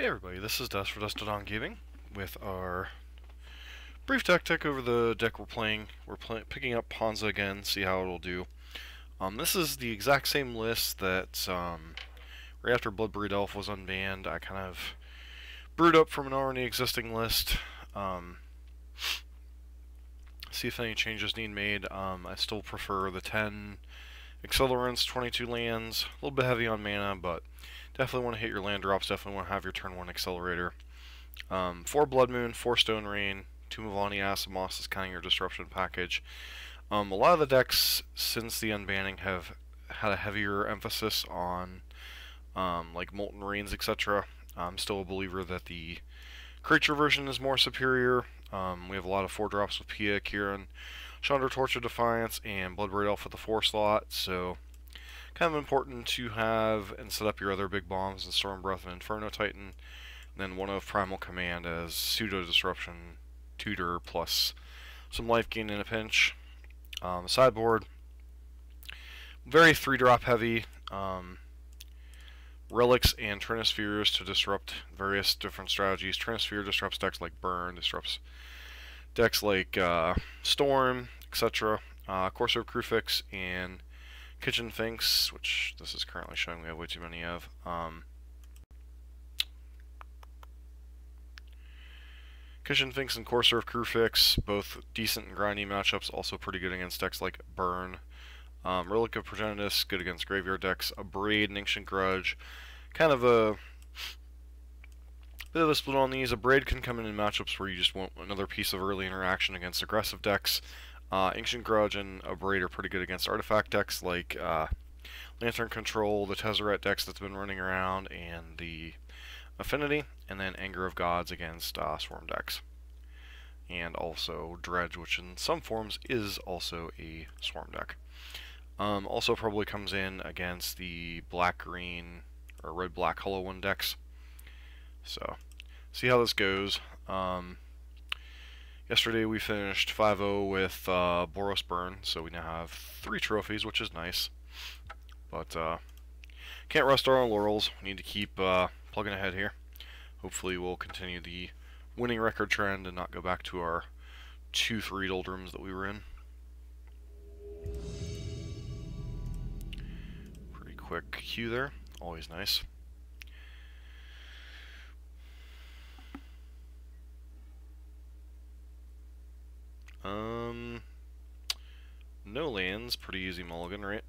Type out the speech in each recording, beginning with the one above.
Hey everybody, this is Dust for Dusted on Gaming with our brief tech over the deck we're playing. Picking up Ponza again, see how it'll do. This is the exact same list that right after Bloodbraid Elf was unbanned, I kind of brewed up from an already existing list. See if any changes need made. I still prefer the 10 accelerants, 22 lands, a little bit heavy on mana, but definitely want to hit your land drops, definitely want to have your turn 1 accelerator. 4 Blood Moon, 4 Stone Rain, 2 Mavani Acid Moss is kind of your disruption package. A lot of the decks since the unbanning have had a heavier emphasis on like Molten Rains, etc. I'm still a believer that the creature version is more superior. We have a lot of 4-drops with Pia, Kieran, Chandra, Torch of Defiance, and Bloodbraid Elf at the 4 slot, so kind of important to have and set up your other big bombs in Storm Breath and Inferno Titan, and then one of Primal Command as pseudo disruption tutor plus some life gain in a pinch. Sideboard, very 3-drop heavy. Relics and Trinispheres to disrupt various different strategies. Trinisphere disrupts decks like Burn, disrupts decks like Storm, etc. Corsair Crucifix and Kitchen Finks, which this is currently showing we have way too many of. Kitchen Finks and Corsair Crucifix, both decent and grindy matchups, also pretty good against decks like Burn. Relic of Progenitus, good against graveyard decks. A Braid and Ancient Grudge, kind of a bit of a split on these. A Braid can come in matchups where you just want another piece of early interaction against aggressive decks. Ancient Grudge and a Braid are pretty good against artifact decks like Lantern Control, the Tezzeret decks that's been running around, and the Affinity, and then Anger of Gods against Swarm decks. And also Dredge, which in some forms is also a Swarm deck. Also probably comes in against the black-green or red-black Hollow One decks. So, see how this goes. Yesterday we finished 5-0 with Boros Burn, so we now have 3 trophies, which is nice. But can't rest our laurels. We need to keep plugging ahead here. Hopefully we'll continue the winning record trend and not go back to our 2-3 doldrums that we were in. Pretty quick queue there, always nice. No lands, pretty easy mulligan, right?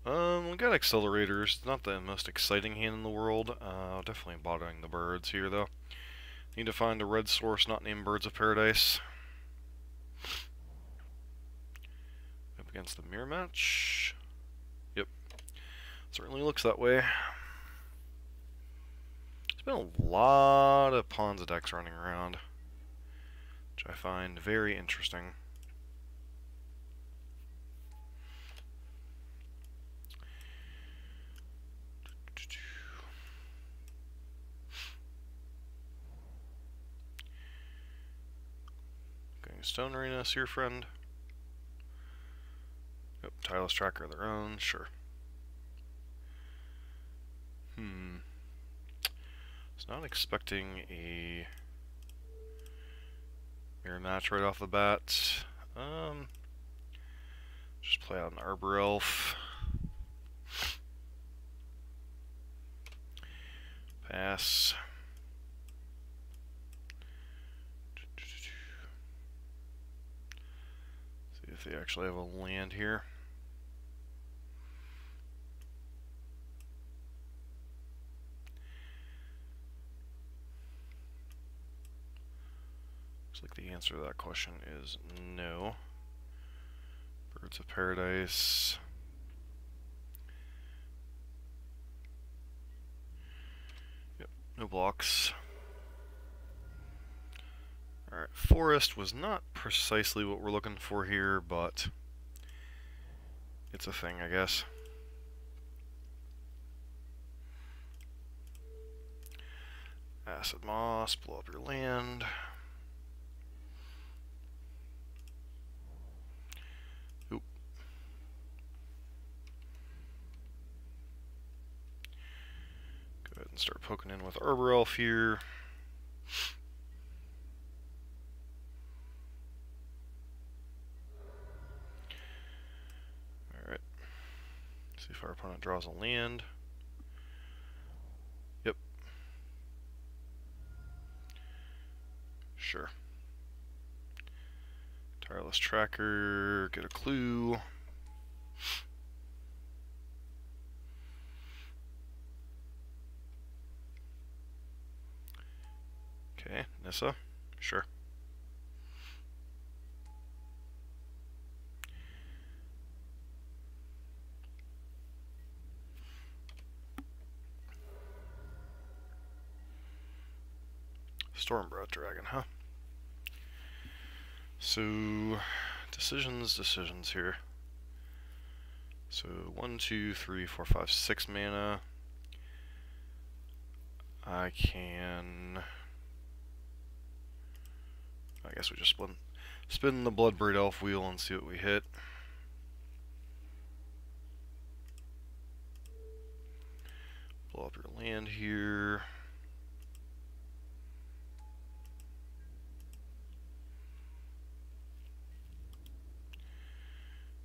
We got accelerators, not the most exciting hand in the world. Definitely bothering the birds here, though. Need to find a red source not named Birds of Paradise. Up against the mirror match. Yep. Certainly looks that way. There's been a lot of Ponza decks running around, which I find very interesting. Stone Rain us, your friend. Yep, Tireless Tracker of their own, sure. Was not expecting a mirror match right off the bat. Just play out an Arbor Elf. Pass. See if they actually have a land here. Looks like the answer to that question is no. Birds of Paradise. Yep, no blocks. Alright, Forest was not precisely what we're looking for here, but it's a thing, I guess. Acid Moss, blow up your land. Oop. and start poking in with Arbor Elf here. Alright. See if our opponent draws a land. Yep. Sure. Tireless Tracker, get a clue. Okay, Nissa, sure. Stormbred Dragon, huh? So, decisions here. So, 1, 2, 3, 4, 5, 6 mana. I guess we just spin the Bloodbraid Elf wheel and see what we hit. Blow up your land here.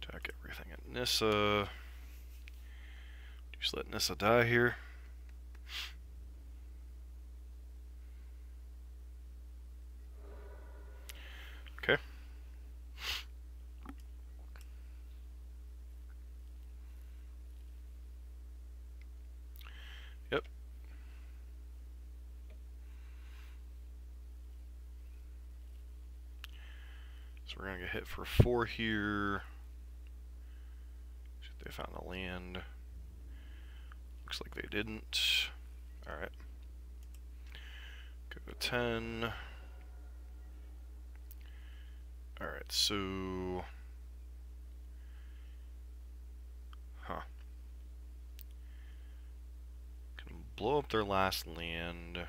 Attack everything at Nissa. Just let Nissa die here. Okay. Yep. So we're gonna get hit for 4 here. They found a land. Looks like they didn't. Alright. Go 10. Alright, so... Huh. Can blow up their last land.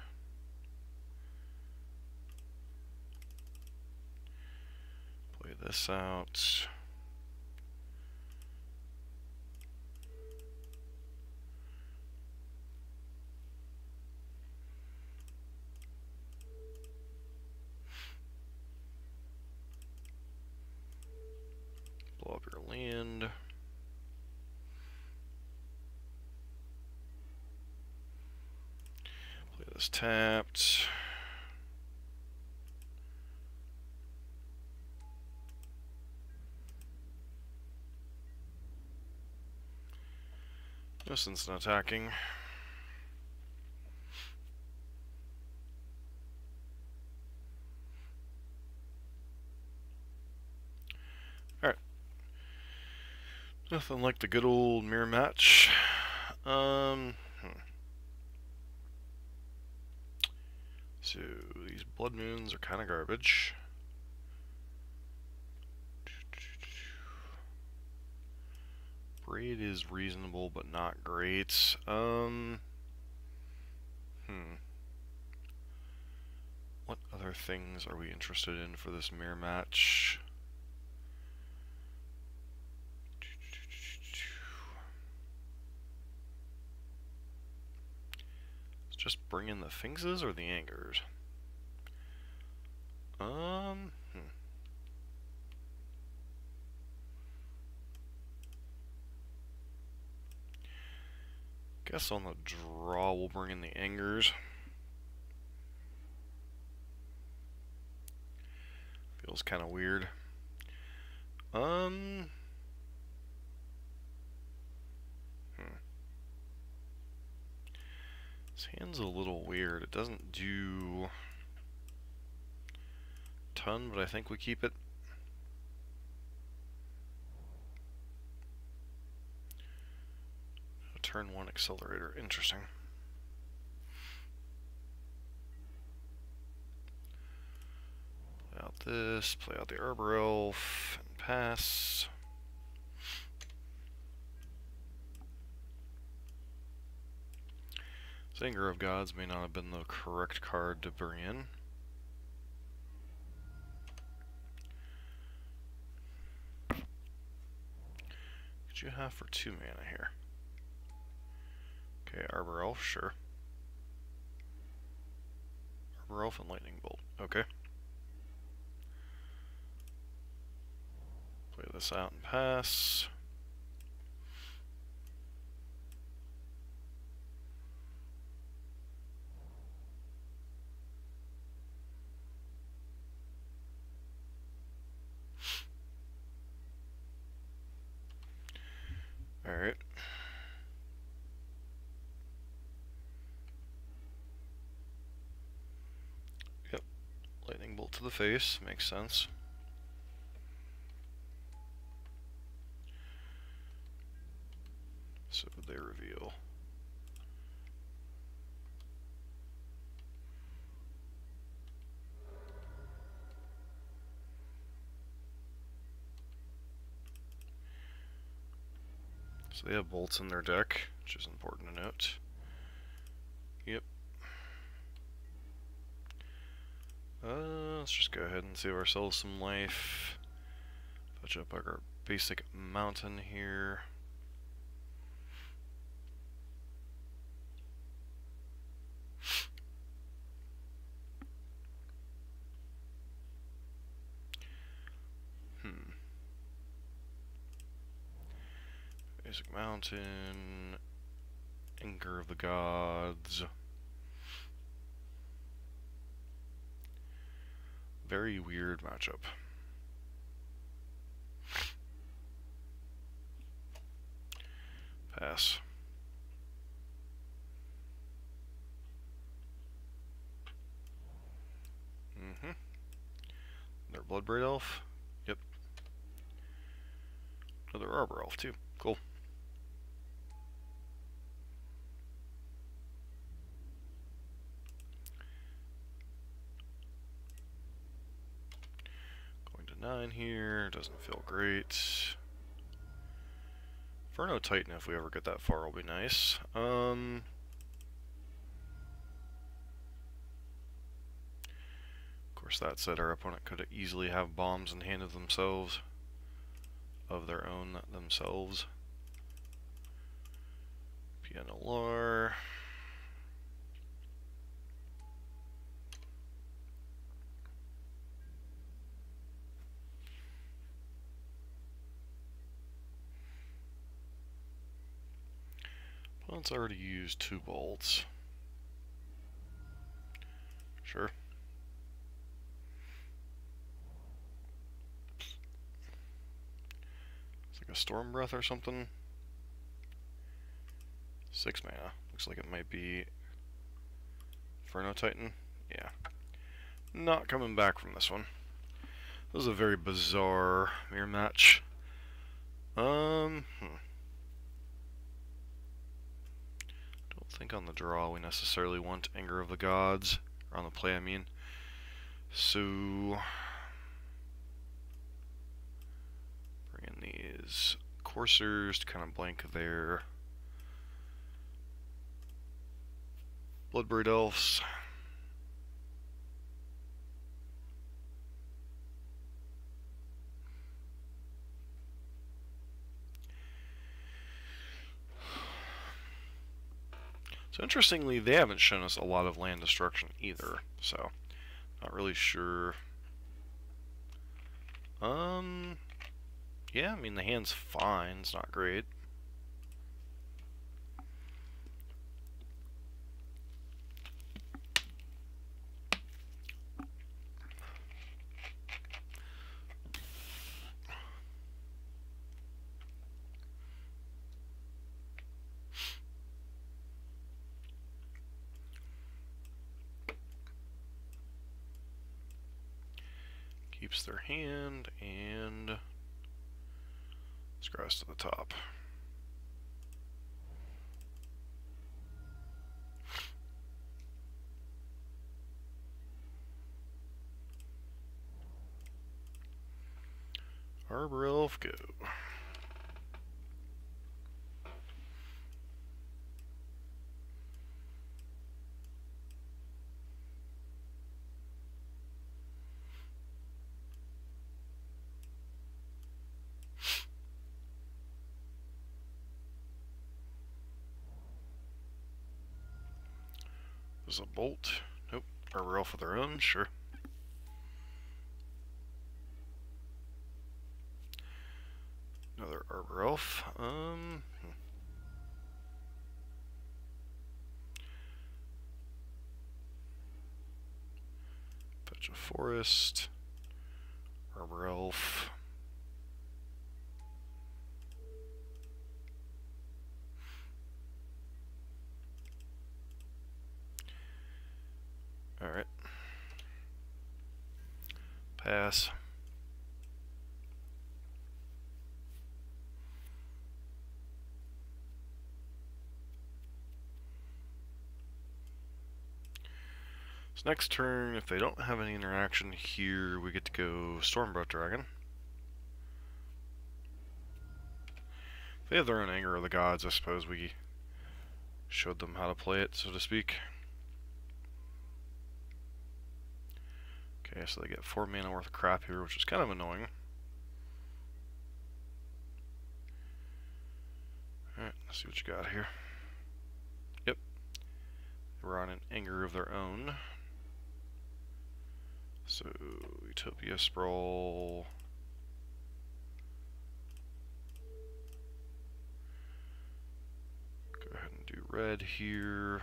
Play this out. Blow up your land. Play this tapped. Just instant attacking. Alright. Nothing like the good old mirror match. So these blood moons are kind of garbage. Braid is reasonable but not great. What other things are we interested in for this mirror match? Just bring in the Finxes or the Angers? Guess on the draw we'll bring in the Angers. Feels kind of weird. This hand's a little weird. It doesn't do a ton, but I think we keep it. A turn 1 accelerator. Interesting. Play out this, play out the Arbor Elf, and pass. Anger of Gods may not have been the correct card to bring in. What you have for 2 mana here? Okay, Arbor Elf, sure. Arbor Elf and Lightning Bolt. Okay. Play this out and pass. Alright. Yep. Lightning Bolt to the face. Makes sense. So they reveal. So they have bolts in their deck, which is important to note. Yep. Let's just go ahead and save ourselves some life. Touch up our basic mountain here. Basic mountain. Anger of the Gods. Very weird matchup. Pass. Another Bloodbraid Elf. Yep. Another Arbor Elf too. Cool. Going to 9 here. Doesn't feel great. Inferno Titan, if we ever get that far, will be nice. Of course, that said, our opponent could easily have bombs in hand of themselves. Of their own themselves. PNLR. Opponent's already used 2 bolts. Sure. It's like a Storm Breath or something. 6 mana. Looks like it might be Inferno Titan. Yeah. Not coming back from this one. This was a very bizarre mirror match. Don't think on the draw we necessarily want Anger of the Gods. Or on the play, I mean. So bring in these Coursers to kind of blank their Bloodbraid Elves. So interestingly, they haven't shown us a lot of land destruction either, so not really sure. Yeah, I mean the hand's fine, it's not great. Keeps their hand and scries to the top. Arbor Elf, go. There's a bolt. Nope, Arbor Elf of their own, sure. Another Arbor Elf. Fetch a forest. Arbor Elf. Alright. Pass. So next turn, if they don't have any interaction here, we get to go Stormbreath Dragon. If they have their own Anger of the Gods, I suppose we showed them how to play it, so to speak. Okay, so they get 4 mana worth of crap here, which is kind of annoying. Alright, let's see what you got here. Yep. We're on an Anger of their own. So, Utopia Sprawl. Go ahead and do red here.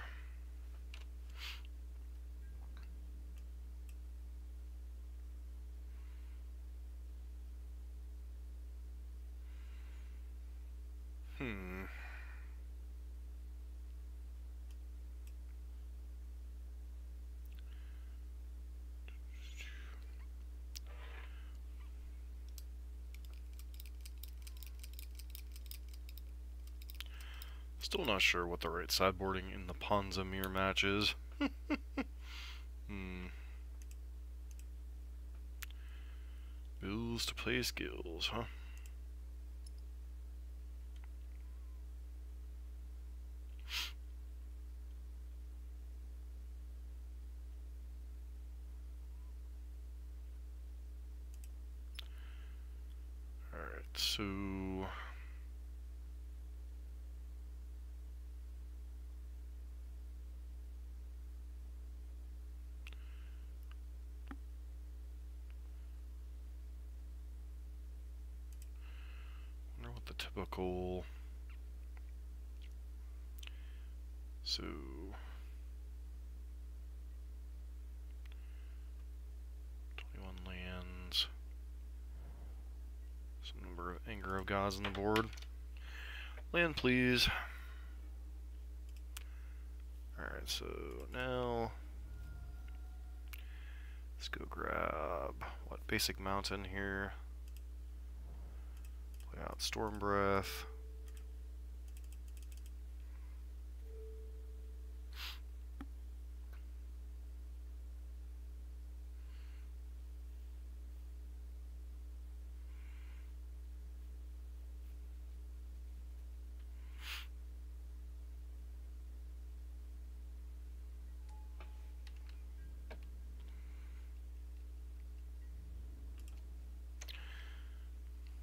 Still not sure what the right sideboarding in the Ponza mirror match is. Bills to play skills, huh? Alright, so wonder what the typical 21 lands. Some number of Anger of Gods on the board. Land, please. Alright, so now let's go grab what basic mountain here. Play out Stormbreath.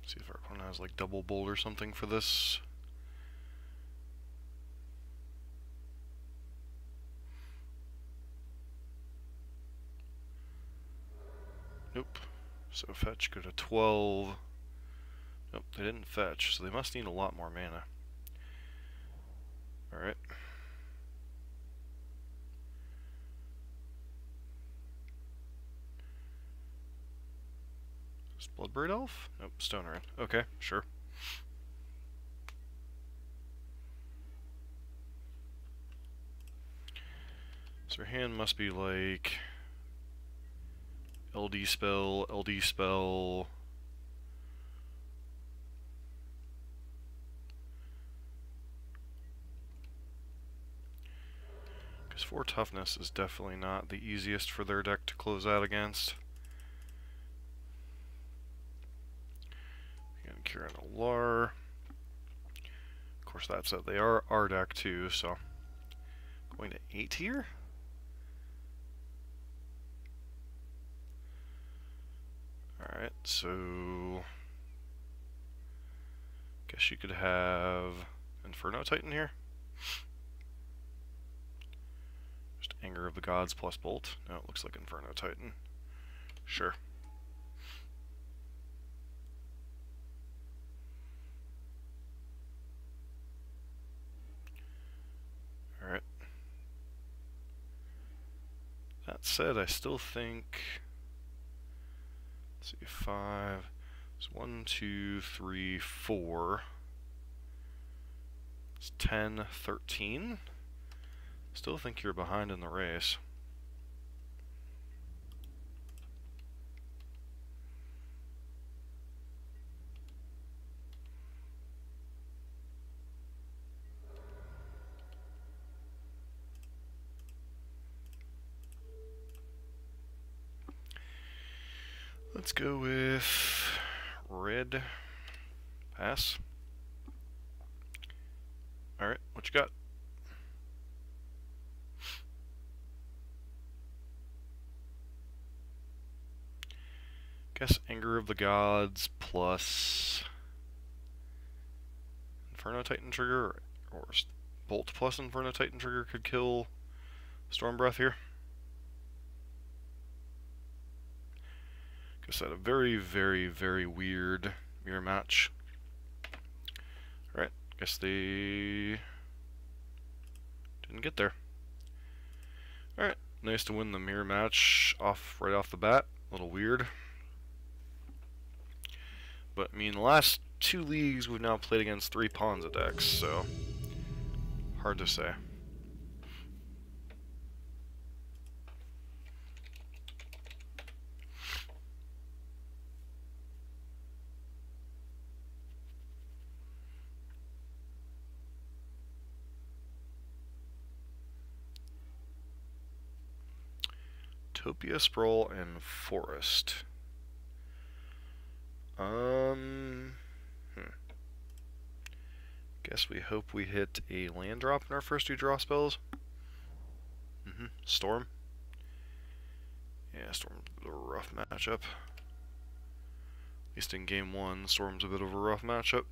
See if our opponent has like double bolt or something for this. Nope. So fetch, go to 12. Nope, they didn't fetch, so they must need a lot more mana. Alright. Bloodbraid Elf? Nope, Stone Ring. Okay, sure. So your hand must be like LD spell, LD spell. Because 4 toughness is definitely not the easiest for their deck to close out against. Kieran Alar. Of course, that's it. They are our deck too, so going to 8 here. Alright, so guess you could have Inferno Titan here. Just Anger of the Gods plus Bolt. No, it looks like Inferno Titan. Sure. Alright. That said, I still think... Let's see, 5... It's 1, 2, 3, 4... It's 10, 13. Still think you're behind in the race. Let's go with red. Pass. Alright, what you got? Guess Anger of the Gods plus Inferno Titan trigger, or Bolt plus Inferno Titan trigger could kill Storm Breath here. Guess that a very, very, very weird mirror match. Alright, guess they didn't get there. Alright, nice to win the mirror match right off the bat. A little weird. But, I mean, the last 2 leagues we've now played against 3 Ponza decks, so hard to say. Topia, Sprawl, and Forest. Guess we hope we hit a land drop in our first 2 draw spells. Storm. Yeah, Storm's a bit of a rough matchup. At least in game 1, Storm's a bit of a rough matchup.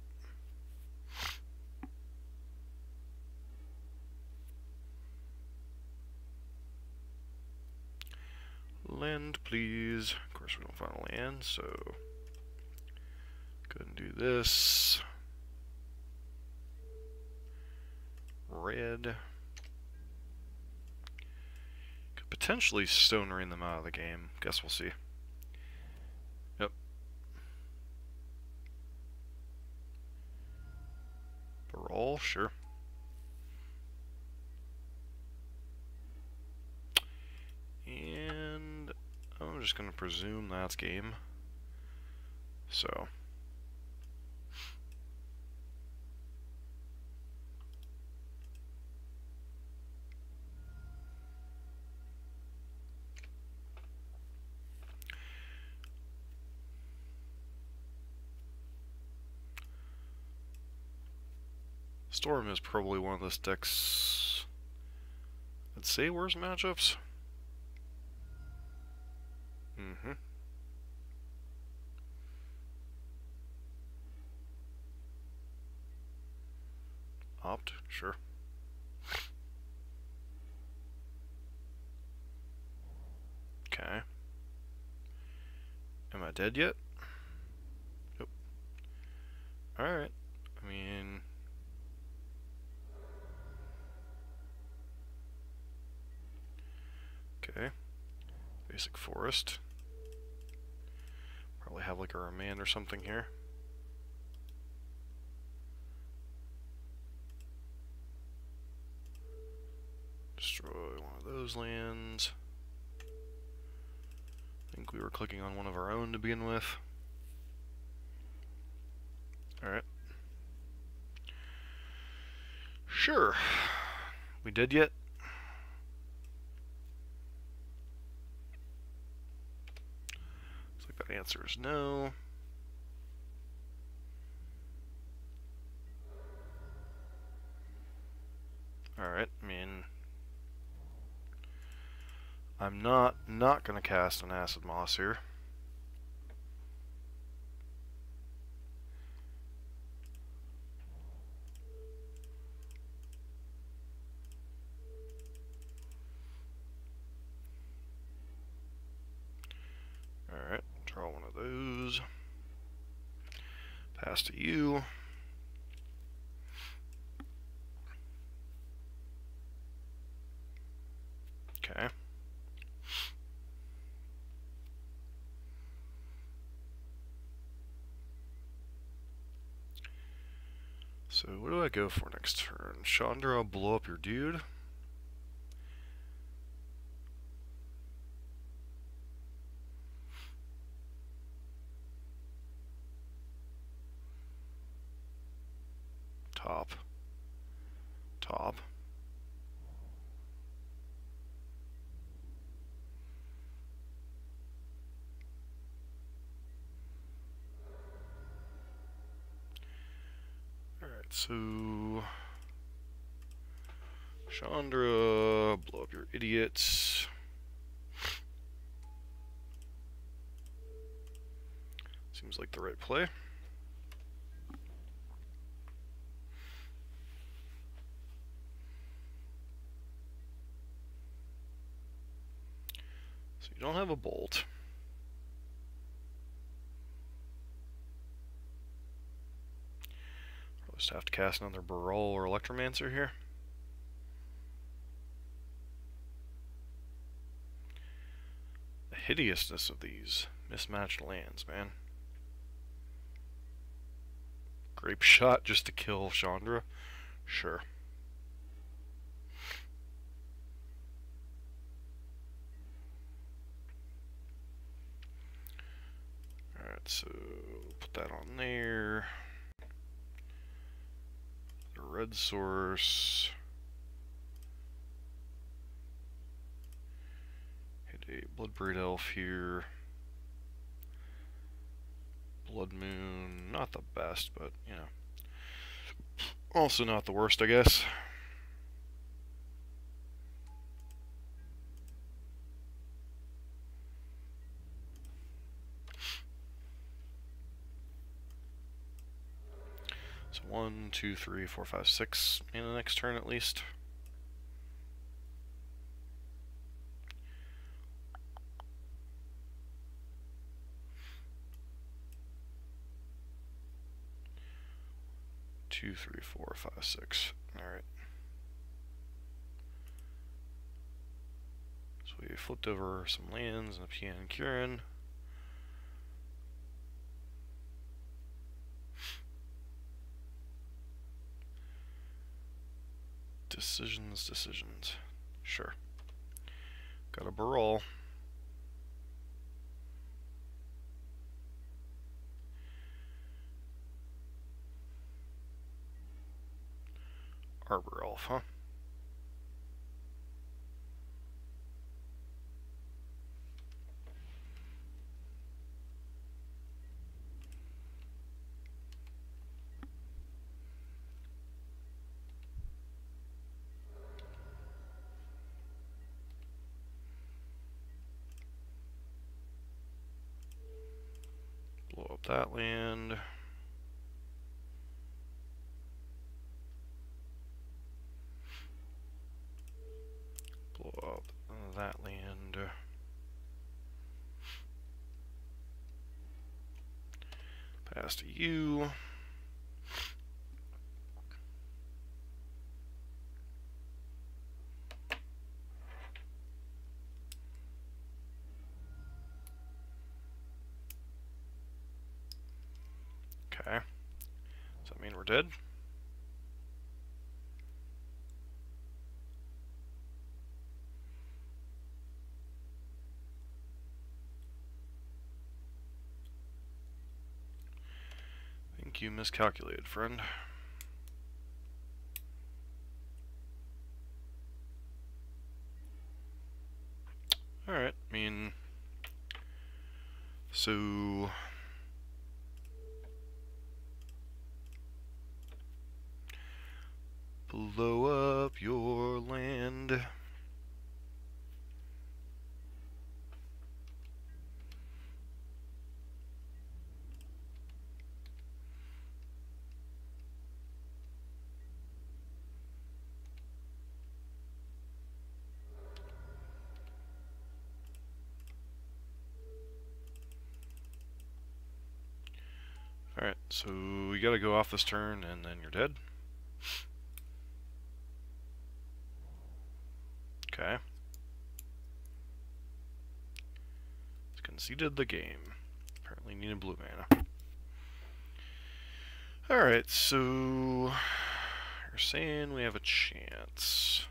Land, please. Of course, we don't find a land, so go ahead and do this. Red. Could potentially Stone Rain them out of the game. Guess we'll see. Yep. Baral, sure. And I'm just going to presume that's game. So. Storm is probably one of this deck's, I'd say, worst matchups. Opt, sure. Okay. Am I dead yet? Nope. Alright. I mean... Okay. Basic Forest. Probably have like a remand or something here. Destroy one of those lands. I think we were clicking on one of our own to begin with. Alright. Sure. We dead yet? Looks like that answer is no. Alright, I mean... I'm not going to cast an Acid Moss here. Pass to you. Okay. So what do I go for next turn? Chandra, I'll blow up your dude. Top. Top. Alright, so Chandra, blow up your idiots. Seems like the right play. So you don't have a bolt. I'll just have to cast another Baral or Electromancer here. The hideousness of these mismatched lands, man. Grape Shot just to kill Chandra? Sure. Alright, so put that on there. The red source. Hit a Bloodbraid Elf here. Blood Moon, not the best, but, you know. Also not the worst, I guess. So 1, 2, 3, 4, 5, 6 in the next turn at least. Two, three, 4, 5, 6. Alright. So we flipped over some lands and a Pian and Kieran. Decisions. Sure. Got a Baral. Arbor Elf, huh? Blow up that land. Blow up that land. Pass to you. Okay. Does that mean we're dead? I think you miscalculated, friend. Alright, I mean... So... Blow up your land. Alright, so you gotta go off this turn and then you're dead. Okay. It's conceded the game. Apparently needed blue mana. Alright, so you're saying we have a chance.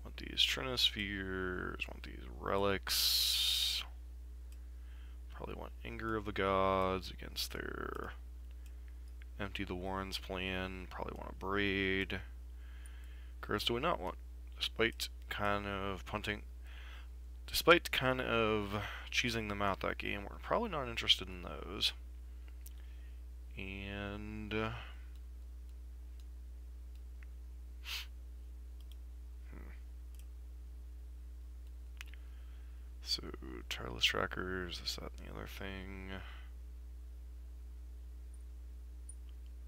Want these Trinospheres, want these relics. Probably want Anger of the Gods against their Empty the Warrens plan. Probably want a Braid. Cards do we not want? Despite kind of cheesing them out that game, we're probably not interested in those. And so tireless trackers, this, that, and the other thing.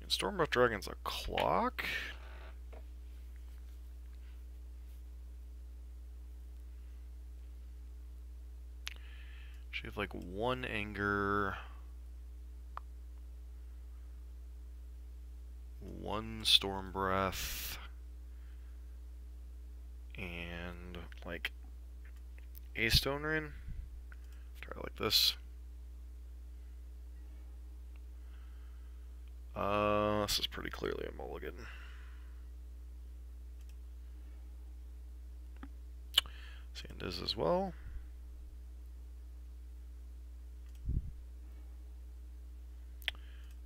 And Stormbreath Dragon's a clock. She have like one anger, one Stormbreath, and like a Stone Rain. Try like this. This is pretty clearly a mulligan. Sand is as well.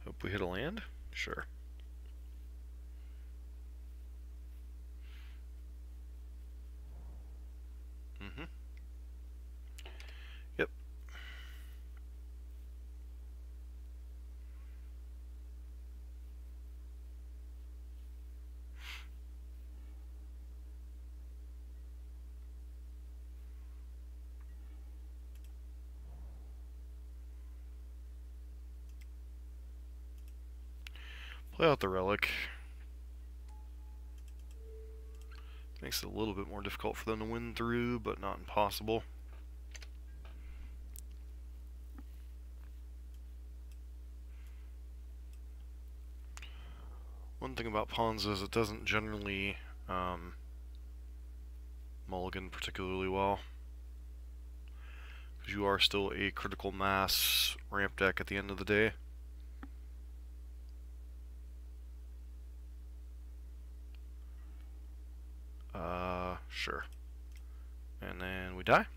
Hope we hit a land? Sure. Yep. Play out the relic. Makes it a little bit more difficult for them to win through, but not impossible. One thing about Ponza is it doesn't generally mulligan particularly well, because you are still a critical mass ramp deck at the end of the day. Sure. And then we die.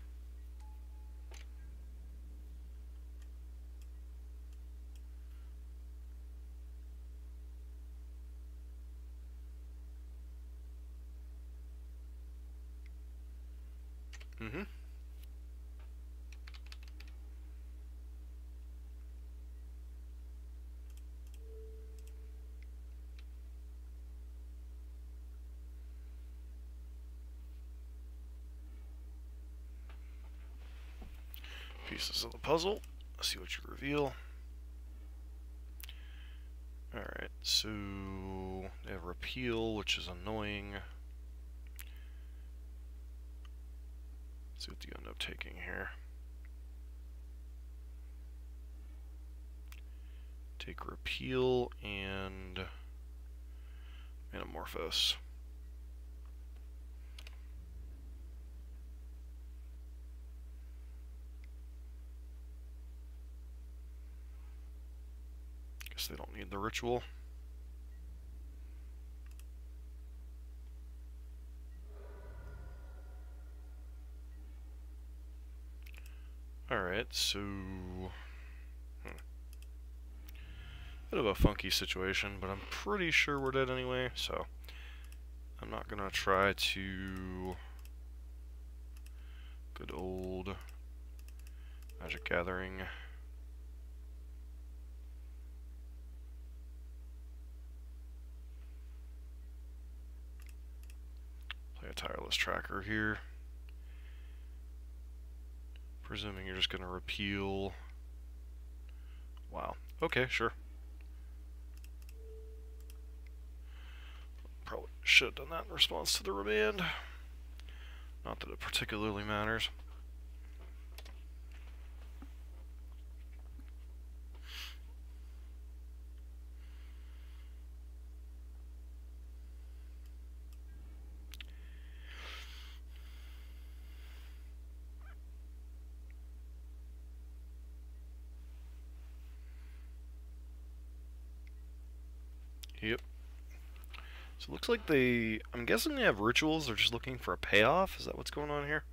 Pieces of the puzzle. Let's see what you reveal. Alright, so they have repeal, which is annoying. Let's see what you end up taking here. Take repeal and Metamorphose. Guess they don't need the ritual. Alright, so bit of a funky situation, but I'm pretty sure we're dead anyway, so I'm not gonna try to good old Magic Gathering. Play a tireless tracker here. Presuming you're just gonna repeal. Wow. Okay, sure. Probably should have done that in response to the remand. Not that it particularly matters. Yep. So it looks like I'm guessing they have rituals, they're just looking for a payoff? Is that what's going on here?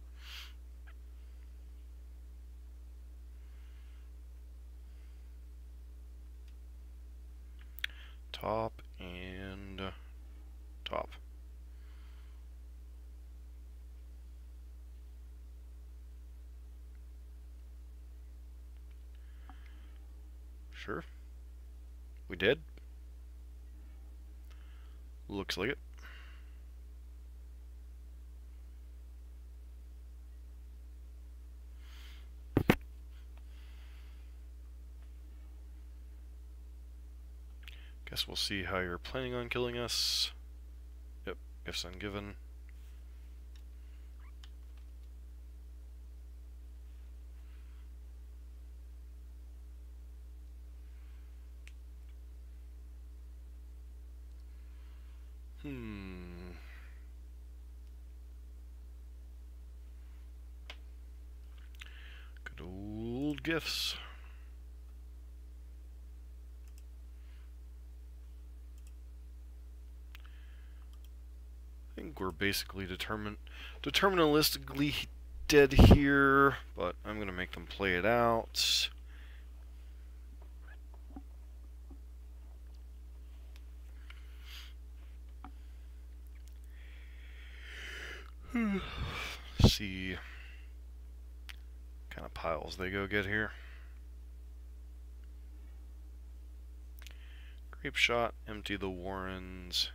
Top and top. Sure. We did. Looks like it. Guess we'll see how you're planning on killing us. Yep, gifts ungiven. Good old gifts. I think we're basically deterministically dead here, but I'm gonna make them play it out. See what kind of piles they go get here. Grape shot, empty the warrens.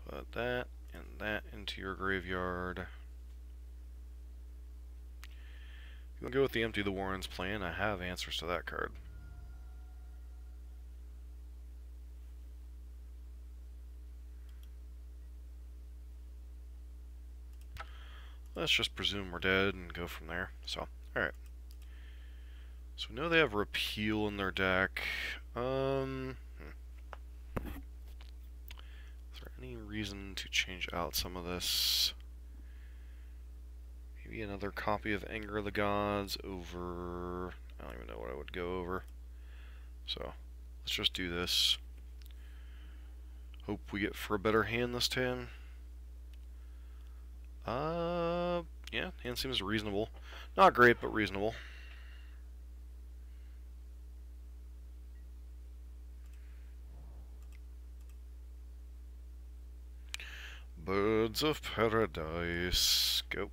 Put that and that into your graveyard. If you want to go with the empty the warrens plan, I have answers to that card. Let's just presume we're dead and go from there. So, alright. So we know they have repeal in their deck. Is there any reason to change out some of this? Maybe another copy of Anger of the Gods over... I don't even know what I would go over. So, let's just do this. Hope we get for a better hand this time. Yeah, hand seems reasonable. Not great, but reasonable. Birds of Paradise. Go.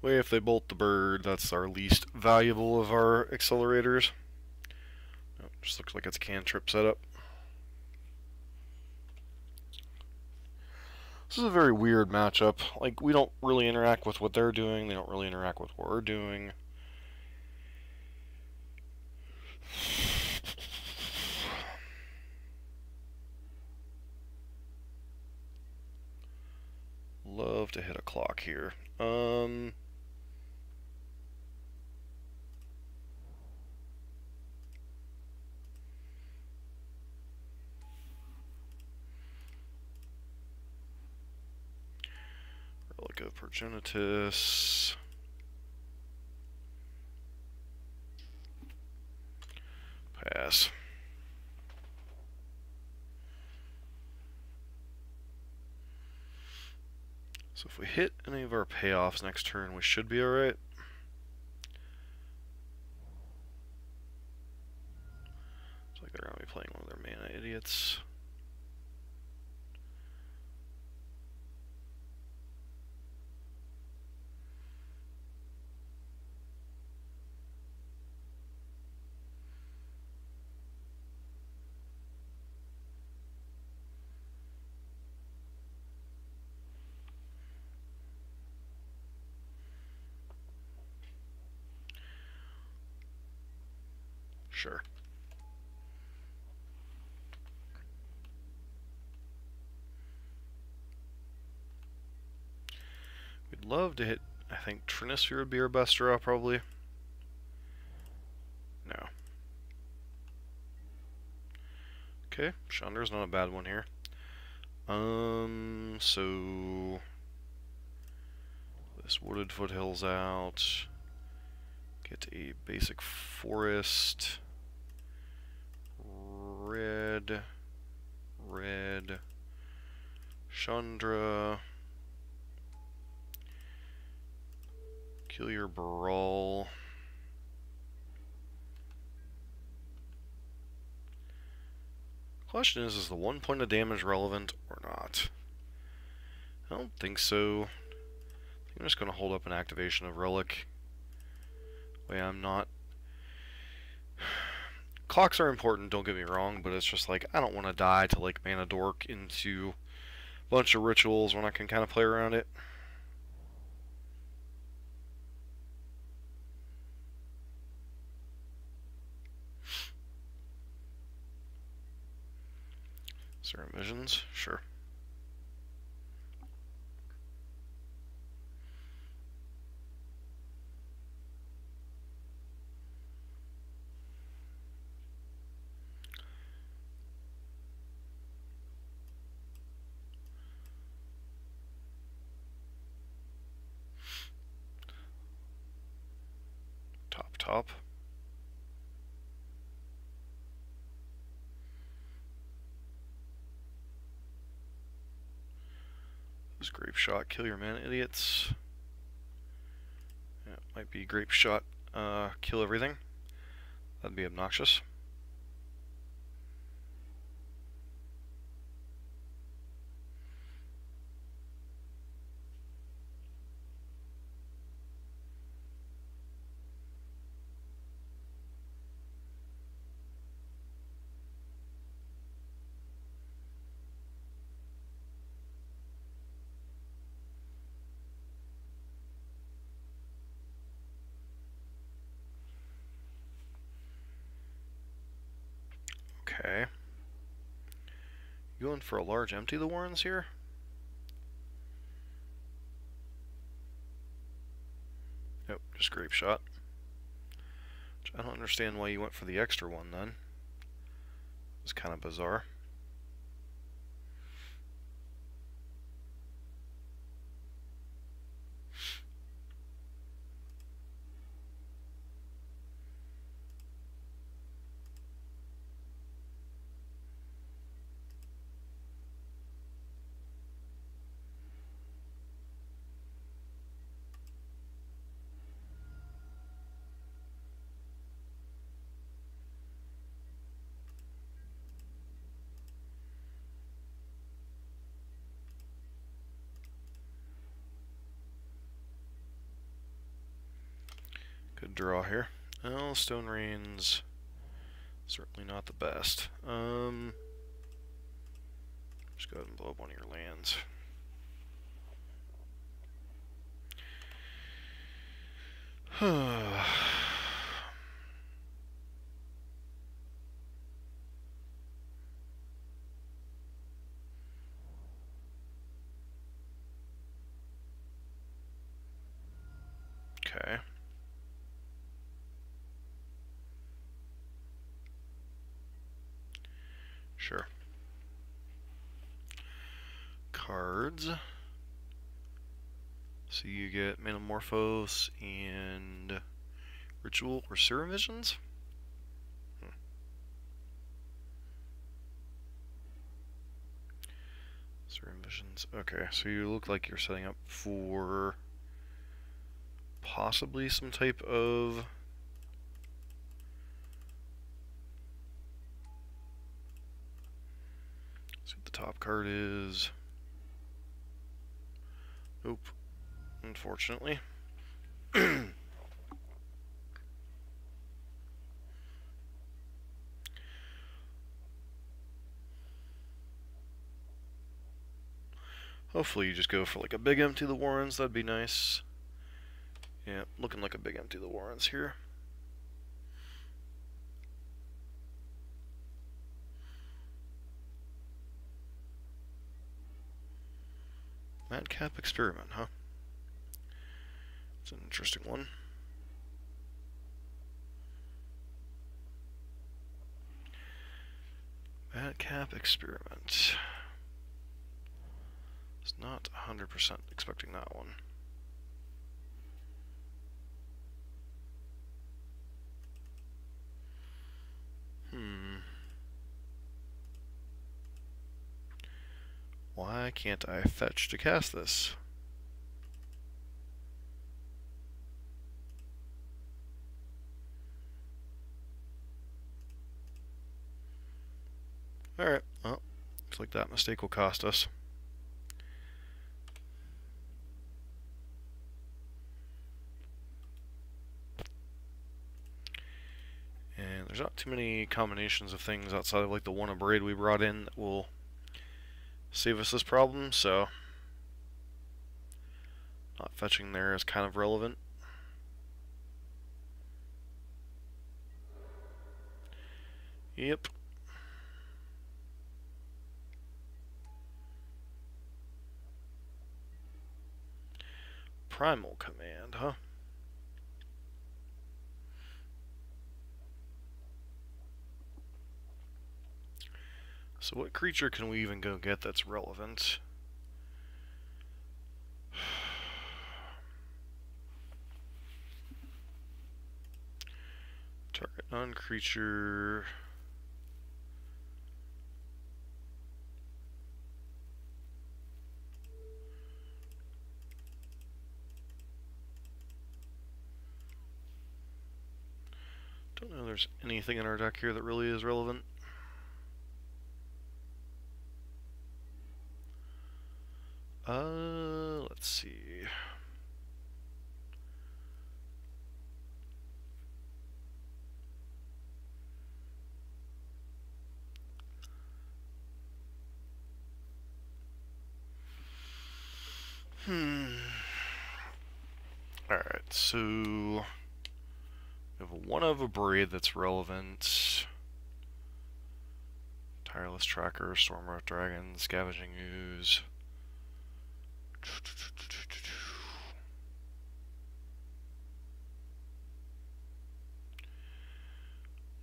Well, if they bolt the bird, that's our least valuable of our accelerators. No, just looks like it's a cantrip setup. This is a very weird matchup. Like, we don't really interact with what they're doing. They don't really interact with what we're doing. Love to hit a clock here. Relic of Progenitus. Pass. So if we hit any of our payoffs next turn, we should be alright. Looks like they're going to be playing one of their mana idiots. Sure. We'd love to hit, I think Trinisphere would be our best draw, probably. No. Okay, Chandra's not a bad one here. So... this Wooded Foothills out. Get a basic forest. Red. Red. Chandra. Kill your Brawl. Question is the 1 point of damage relevant or not? I don't think so. I think I'm just going to hold up an activation of Relic. Way I'm not. Clocks are important, don't get me wrong, but it's just like, I don't want to die to like mana dork into a bunch of rituals when I can kind of play around it. Serum Visions, sure. Top. This Grape Shot, kill your mana, idiots. Yeah, might be Grape Shot, kill everything. That'd be obnoxious. Okay. You going for a large Empty the Warrens here? Nope, just Grape Shot. Which I don't understand why you went for the extra one then. It's kind of bizarre. Good draw here. Well, Stone Rain's certainly not the best. Just go ahead and blow up one of your lands. Okay. Sure. Cards. So you get Metamorphose and Ritual or Serum Visions? Serum Visions. Okay, so you look like you're setting up for possibly some type of see what the top card is. Nope. Unfortunately. Hopefully you just go for like a big Empty the Warrens, that'd be nice. Yeah, looking like a big Empty the Warrens here. Madcap Experiment, huh? It's an interesting one. Madcap Experiment. It's not 100% expecting that one. can't I fetch to cast this? Alright, well, looks like that mistake will cost us. And there's not too many combinations of things outside of like the one braid we brought in that will save us this problem, so not fetching there is kind of relevant. Yep. Primal command, huh? So what creature can we even go get that's relevant? Target non-creature. Don't know if there's anything in our deck here that really is relevant. Let's see. Alright, so we have one of a braid that's relevant. Tireless Tracker, Stormwrath Dragon, Scavenging Ooze.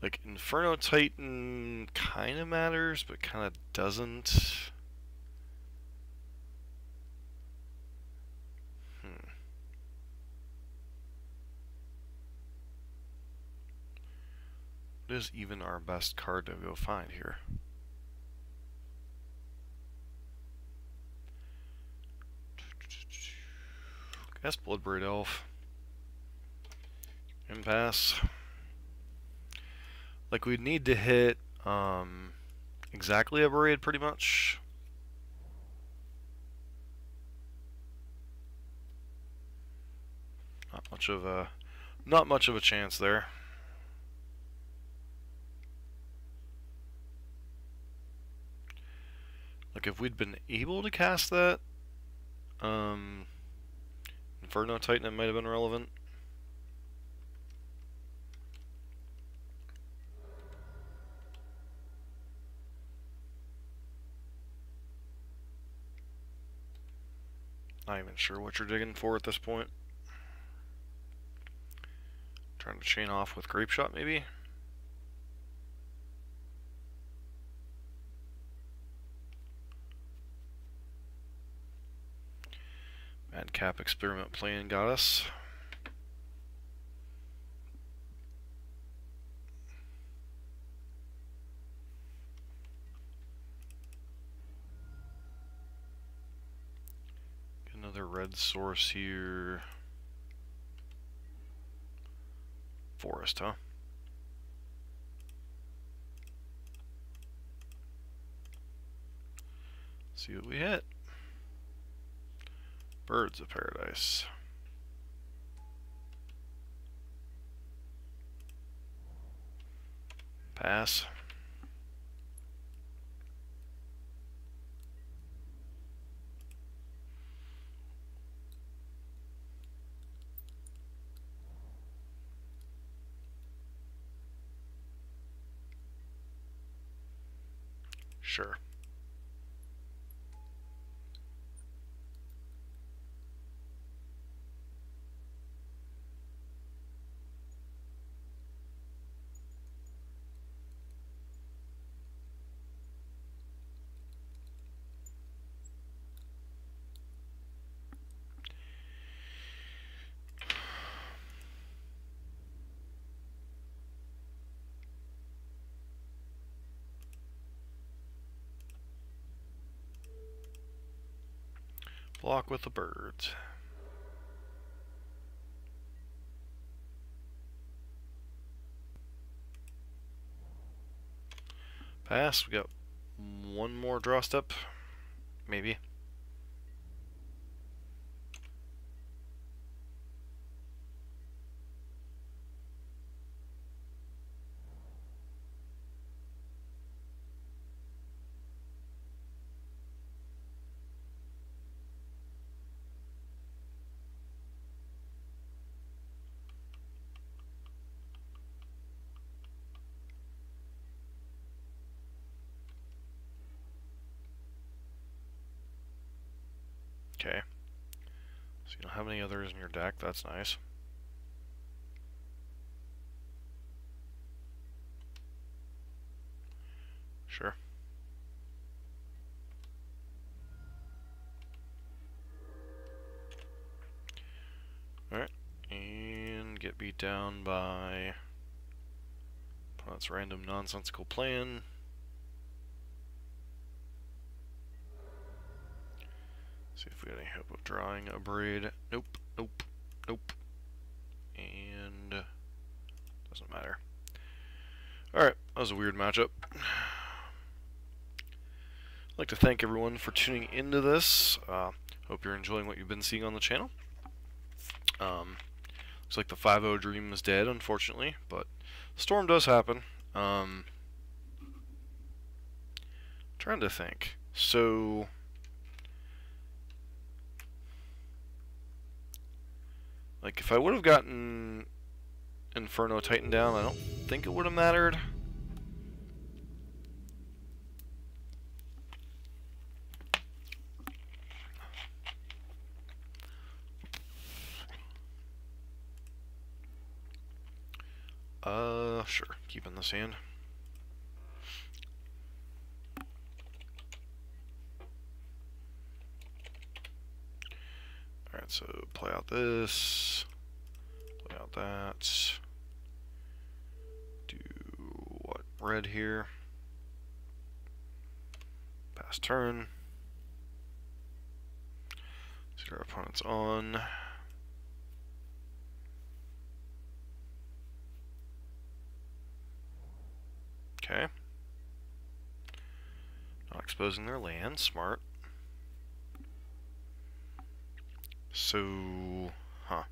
Like, Inferno Titan kind of matters, but kind of doesn't. What is even our best card to go find here? Guess Bloodbraid Elf. Impasse. Like, we'd need to hit exactly a braid pretty much. Not much of a chance there. Like, if we'd been able to cast that, Inferno Titan, it might have been relevant. Not even sure what you're digging for at this point. Trying to chain off with Grape Shot, maybe? Madcap Experiment Plan got us. Get another red source here. Forest, huh? See what we hit. Birds of Paradise. Pass. Sure. Block with the birds. Pass. We got one more draw step. Maybe. Okay. So you don't have any others in your deck. That's nice. Sure. Alright. And get beat down by opponent's random nonsensical plan. See if we got any hope of drawing a braid. Nope, nope, nope. And doesn't matter. Alright, that was a weird matchup. I'd like to thank everyone for tuning into this. Hope you're enjoying what you've been seeing on the channel. Looks like the 5-0 dream is dead, unfortunately, but storm does happen. Trying to think. So like, if I would have gotten Inferno Titan down, I don't think it would have mattered. Sure. Keeping this hand. Alright, so play out this. Play out that. Do what? Red here. Pass turn. See our opponent's on. Okay. Not exposing their land. Smart. So, huh.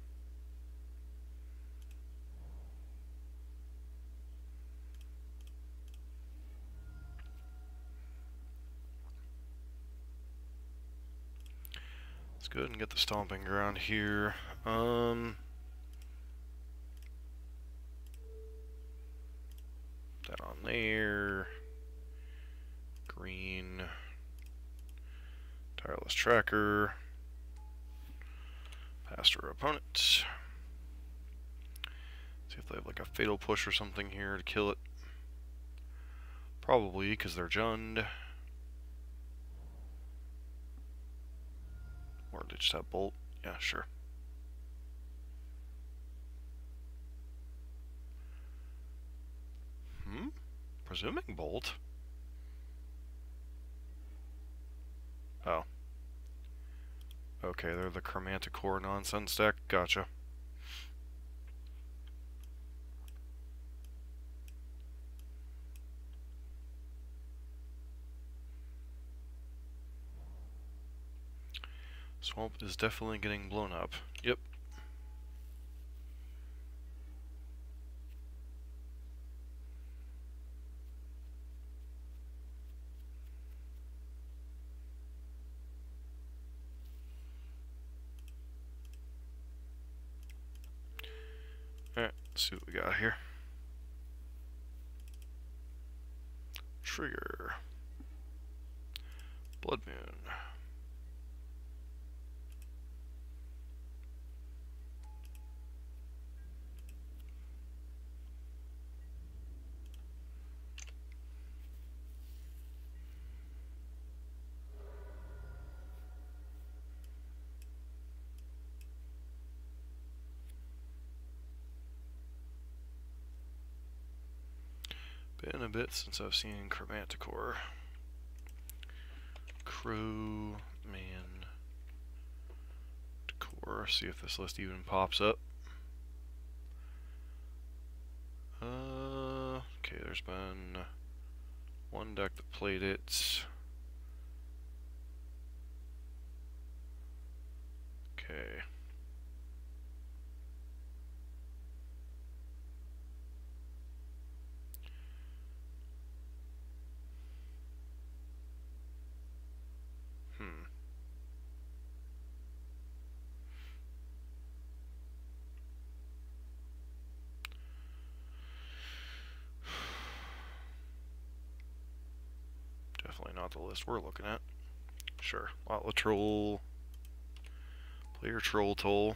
Let's go ahead and get the stomping ground here. That on there. Green. Tireless Tracker. Pass to our opponent. See if they have like a fatal push or something here to kill it. Probably, because they're Jund. Or they just have Bolt. Yeah, sure. Presuming Bolt. Oh. Okay, they're the Chromanticore nonsense deck. Gotcha. Swamp is definitely getting blown up. Yep. Alright, let's see what we got here. Trigger. Blood Moon. Been a bit since I've seen Chromanticore. Crow, man, before. See if this list even pops up. Okay, there's been one deck that played it. Okay. Definitely not the list we're looking at. Sure. Lotla Troll. Player Troll Toll.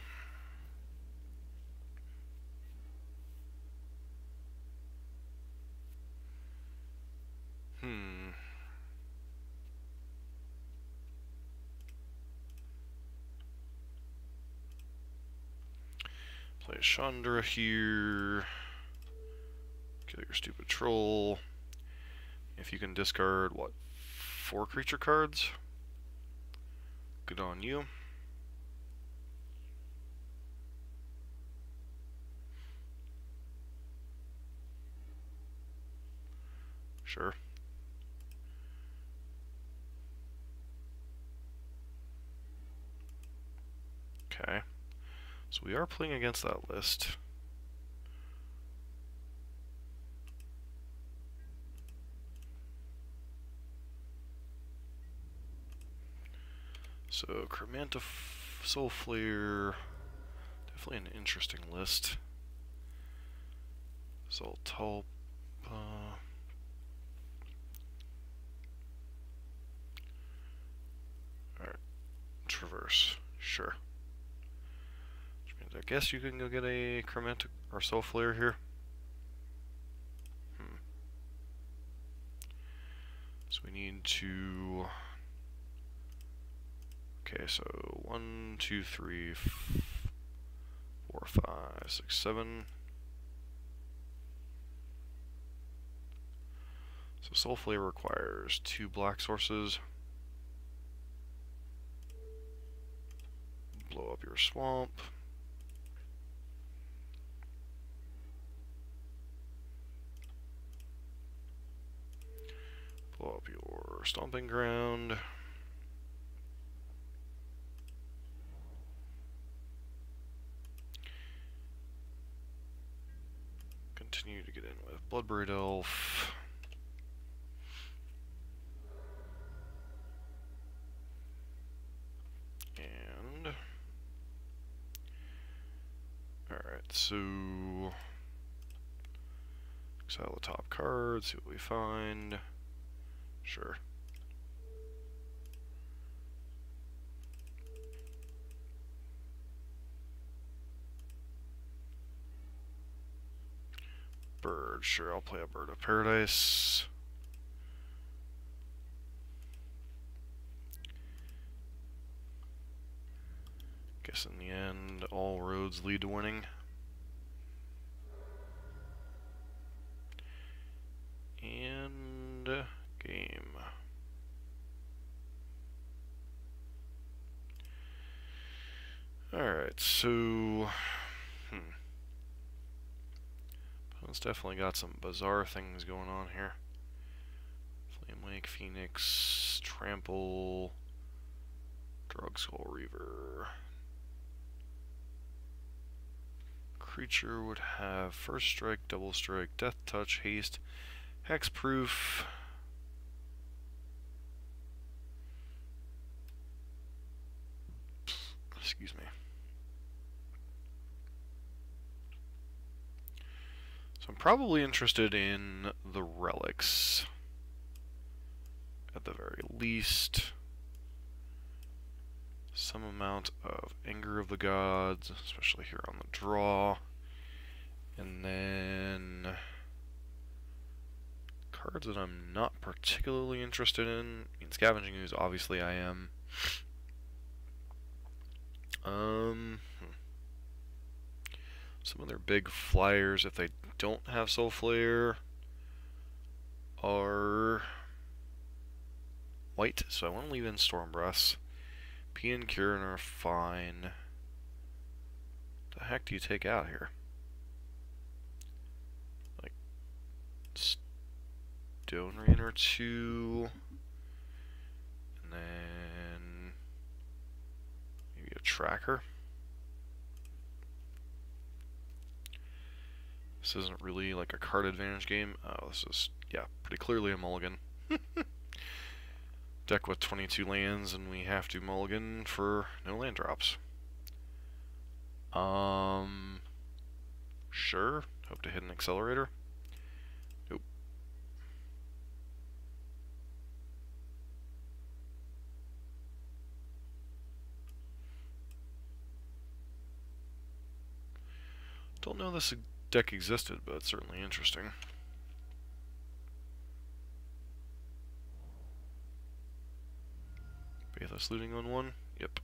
Play Chandra here. Kill your stupid troll. If you can discard, what, 4 creature cards? Good on you. Sure. Okay. So we are playing against that list. So Chromanta Soul Flare, definitely an interesting list. Zoltalpa. Alright, Traverse, sure. Which means I guess you can go get a Chromanta or Soul Flare here. So we need to... Okay, so 1, 2, 3, 4, 5, 6, 7. So Soul Flare requires 2 black sources. Blow up your swamp. Blow up your stomping ground. Continue to get in with Bloodbraid Elf. And... Alright, so... exile the top card, see what we find. Sure. Bird, sure, I'll play a Bird of Paradise. Guess in the end, all roads lead to winning. And... game. Alright, so... Opponent's definitely got some bizarre things going on here. Flame Wake, Phoenix, Trample, Drug Skull Reaver. Creature would have First Strike, Double Strike, Death Touch, Haste, Hexproof. Excuse me. So I'm probably interested in the relics, at the very least. Some amount of Anger of the Gods, especially here on the draw. And then cards that I'm not particularly interested in. I mean, Scavenging Ooze, obviously I am. Some of their big flyers, if they don't have Soul Flare, are white, so I want to leave in Storm Breaths. P and Kieran are fine. The heck do you take out here? Like, Stone Rain or two, and then maybe a Tracker. This isn't really like a card advantage game. Oh, this is, yeah, pretty clearly a mulligan. Deck with 22 lands, and we have to mulligan for no land drops. Sure. Hope to hit an accelerator. Nope. Don't know this deck existed, but it's certainly interesting. Faithless Looting on one? Yep.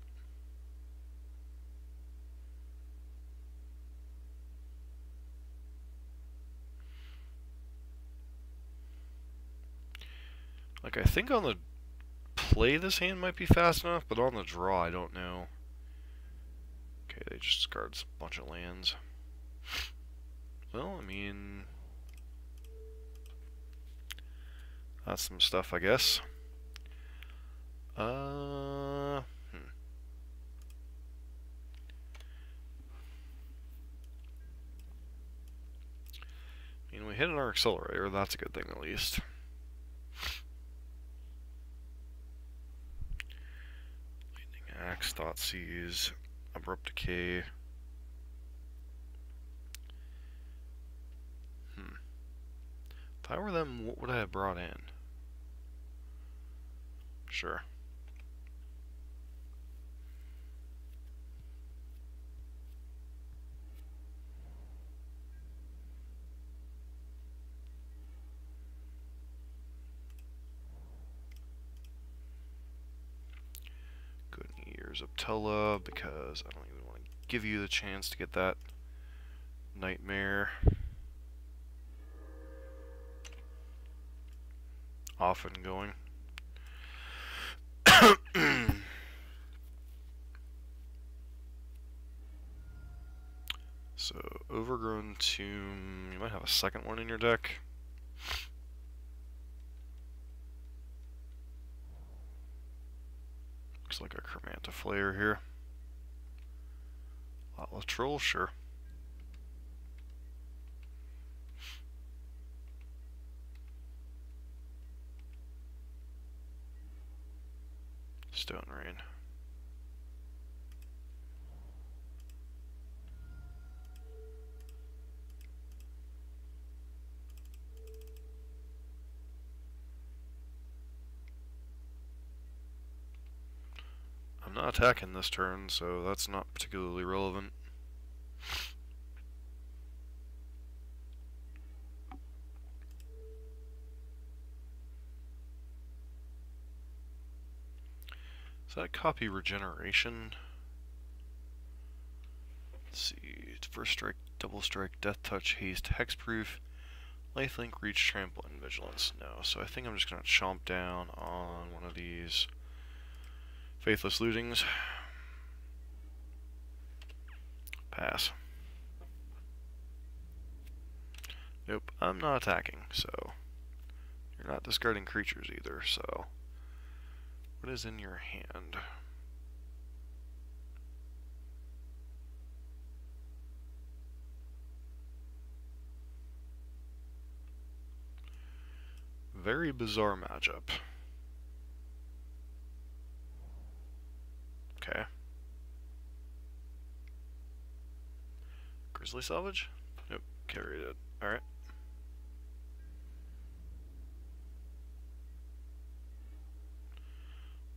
Like, I think on the play this hand might be fast enough, but on the draw I don't know. Okay, they just discards a bunch of lands. Well, I mean, that's some stuff, I guess. I mean, we hit our accelerator, that's a good thing at least. Lightning Axe, Thoughtseize, Abrupt Decay. If I were them, what would I have brought in? Sure. Good Years of Tella, because I don't even want to give you the chance to get that Nightmare. Off and going. So, Overgrown Tomb, you might have a second one in your deck. Looks like a Kermanta Flayer here. Atlas Troll, sure. Stone Rain. I'm not attacking this turn, so that's not particularly relevant. Is that copy Regeneration? Let's see. First Strike, Double Strike, Death Touch, Haste, Hexproof, Lifelink, Reach, Trample, and Vigilance. No, so I think I'm just going to chomp down on one of these Faithless Lootings. Pass. Nope, I'm not attacking, so you're not discarding creatures either, so what is in your hand? Very bizarre matchup. Okay. Grizzly Salvage? Nope, carried it. Alright.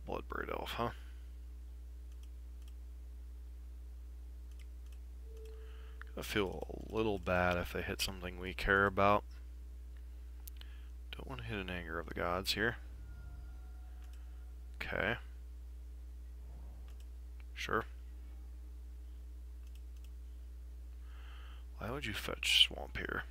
Bloodbraid Elf, huh? I feel a little bad if they hit something we care about. Don't want to hit an Anger of the Gods here. Okay. Sure. Why would you fetch Swamp here?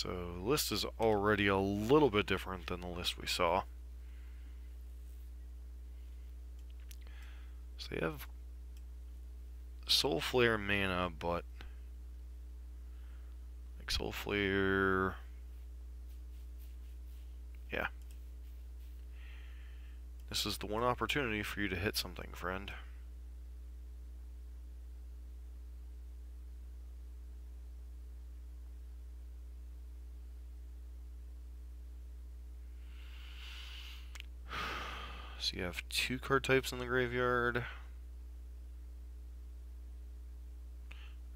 So the list is already a little bit different than the list we saw. So they have Soul Flare mana, but like Soul Flare, yeah. This is the one opportunity for you to hit something, friend. So you have 2 card types in the graveyard.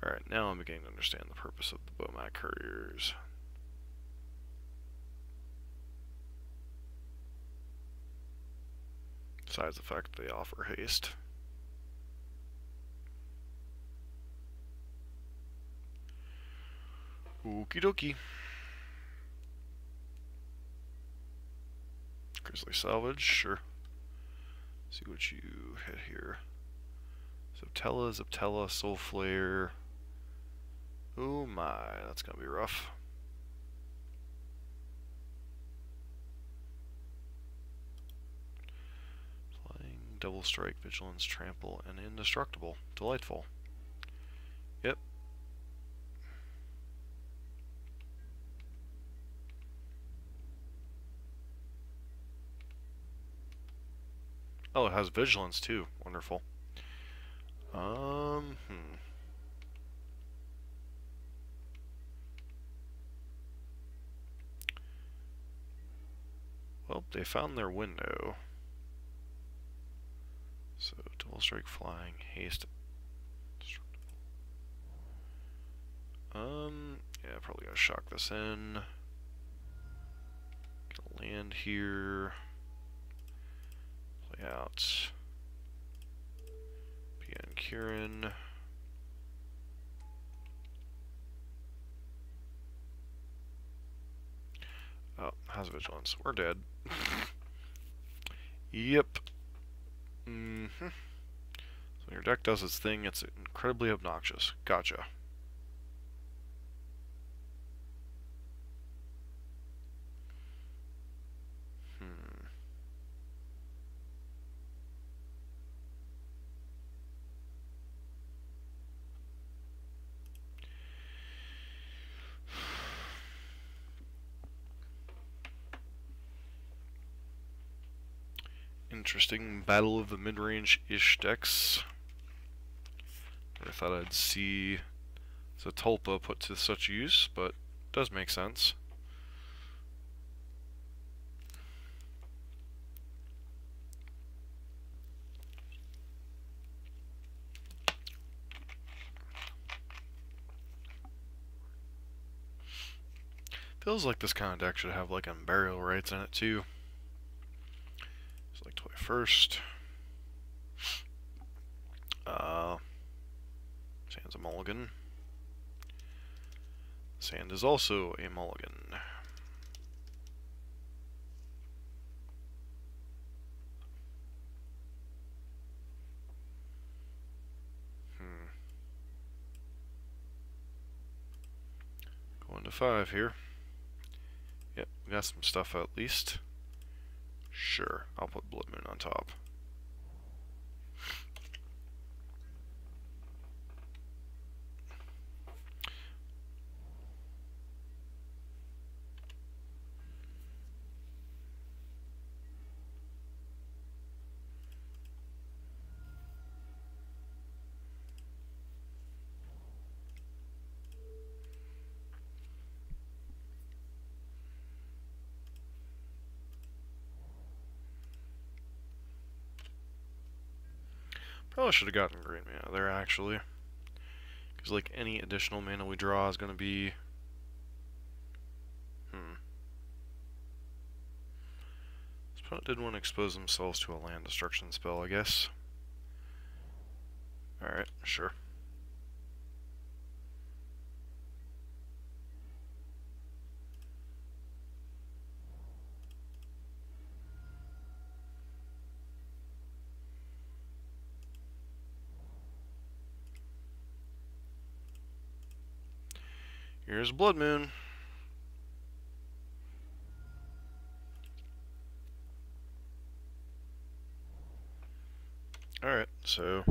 Alright, now I'm beginning to understand the purpose of the Bomat Couriers. Besides the fact that they offer haste. Okie dokie. Grizzly Salvage, sure. See what you hit here. Zeptella, Soul Flare. Oh my, that's gonna be rough. Flying, Double Strike, Vigilance, Trample, and Indestructible. Delightful. Yep. Oh, it has Vigilance too. Wonderful. Well, they found their window. So, Double Strike, Flying, Haste. Yeah, probably gotta shock this in. Gonna land here. Play out. PN Kieran. Oh, has Vigilance. We're dead. Yep. So when your deck does its thing, it's incredibly obnoxious. Gotcha. Interesting battle of the mid-range-ish decks. I thought I'd see Zatulpa put to such use, but it does make sense. Feels like this kind of deck should have like burial rites in it too. Like 21st. Sand's a mulligan. Sand is also a mulligan. Going to 5 here. Yep, we got some stuff at least. Sure, I'll put Blood Moon on top. Probably should have gotten green mana there, actually. Because, like, any additional mana we draw is going to be... This opponent didn't want to expose themselves to a land destruction spell, I guess. Alright, sure. Here's Blood Moon. Alright, so,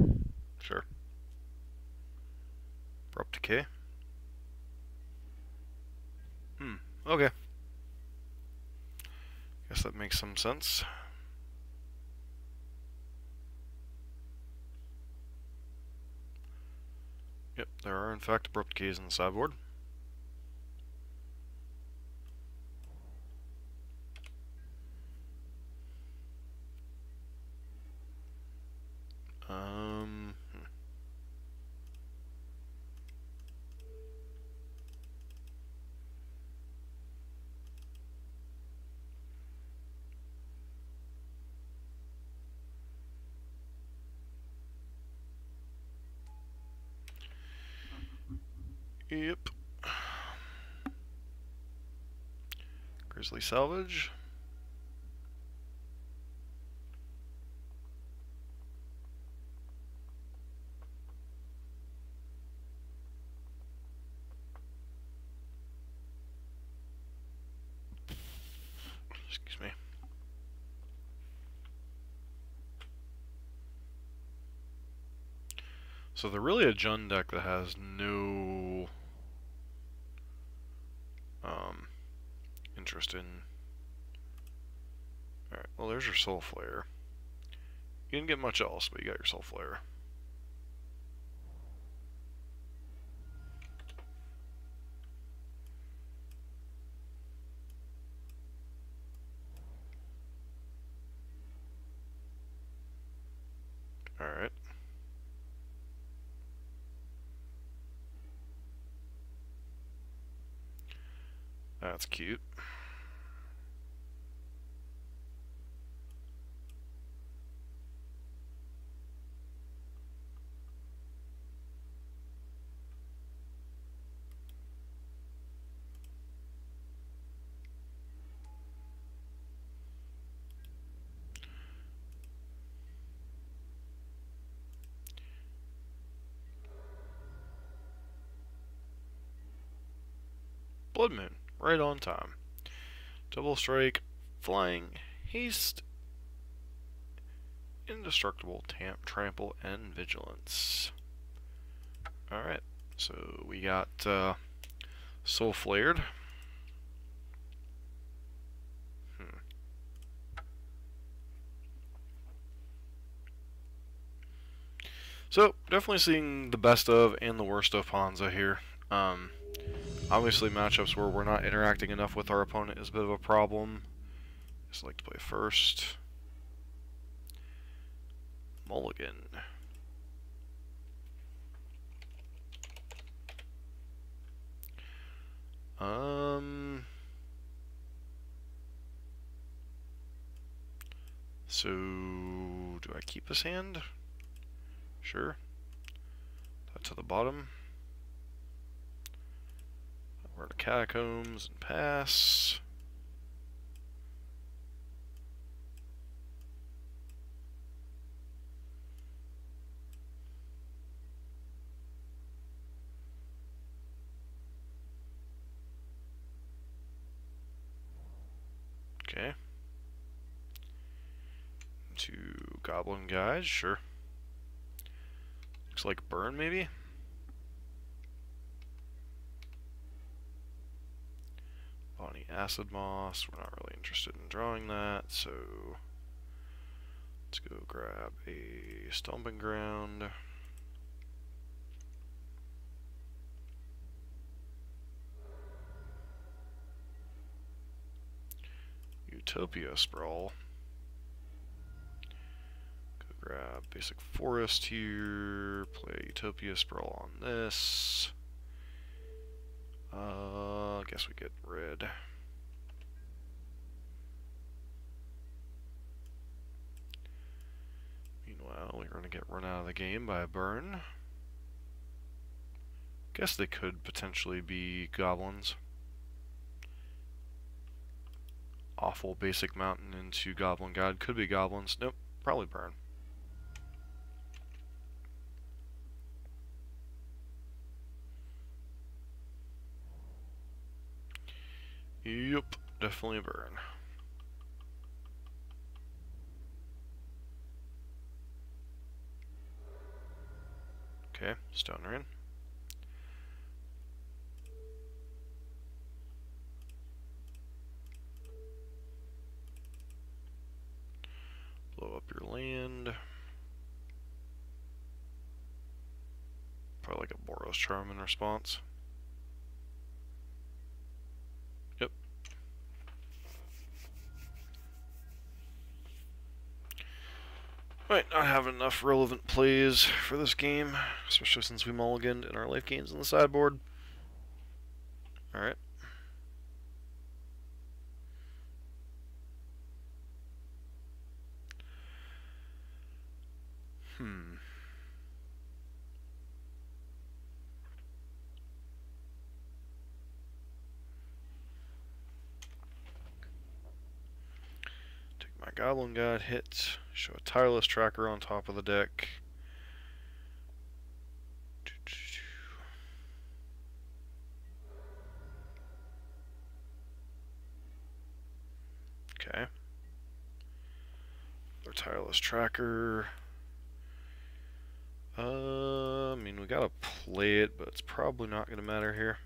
sure. Abrupt decay. Okay. Guess that makes some sense. Yep, there are in fact abrupt decays in the sideboard. Um, Yep. Grizzly Salvage. Excuse me. So they're really a Jund deck that has no interest in... Alright, well there's your Soul Flare. You didn't get much else, but you got your Soul Flare. Alright. That's cute. Blood Moon, right on time. Double Strike, Flying, Haste, Indestructible, Trample, and Vigilance. Alright, so we got Soul Flared. So, definitely seeing the best of and the worst of Ponza here. Obviously, matchups where we're not interacting enough with our opponent is a bit of a problem. Just like to play first. Mulligan. So, do I keep this hand? Sure. That to the bottom. Over to Catacombs and pass. Okay. Two Goblin guys, sure. Looks like burn, maybe? Bonnie Acid Moss, we're not really interested in drawing that, so let's go grab a Stomping Ground. Utopia Sprawl. Go grab Basic Forest here, play Utopia Sprawl on this. I guess we get red. Meanwhile, we're going to get run out of the game by a burn. Guess they could potentially be goblins. Awful basic mountain into Goblin God. Could be goblins. Nope, probably burn. Yep, definitely a burn. Okay, Stone Rain. Blow up your land. Probably like a Boros Charm in response. Yep. Might not have enough relevant plays for this game, especially since we mulliganed in our life gains on the sideboard. Alright. My Goblin God hit. Show a Tireless Tracker on top of the deck. Okay. Their Tireless Tracker. I mean, we gotta play it, but it's probably not gonna matter here.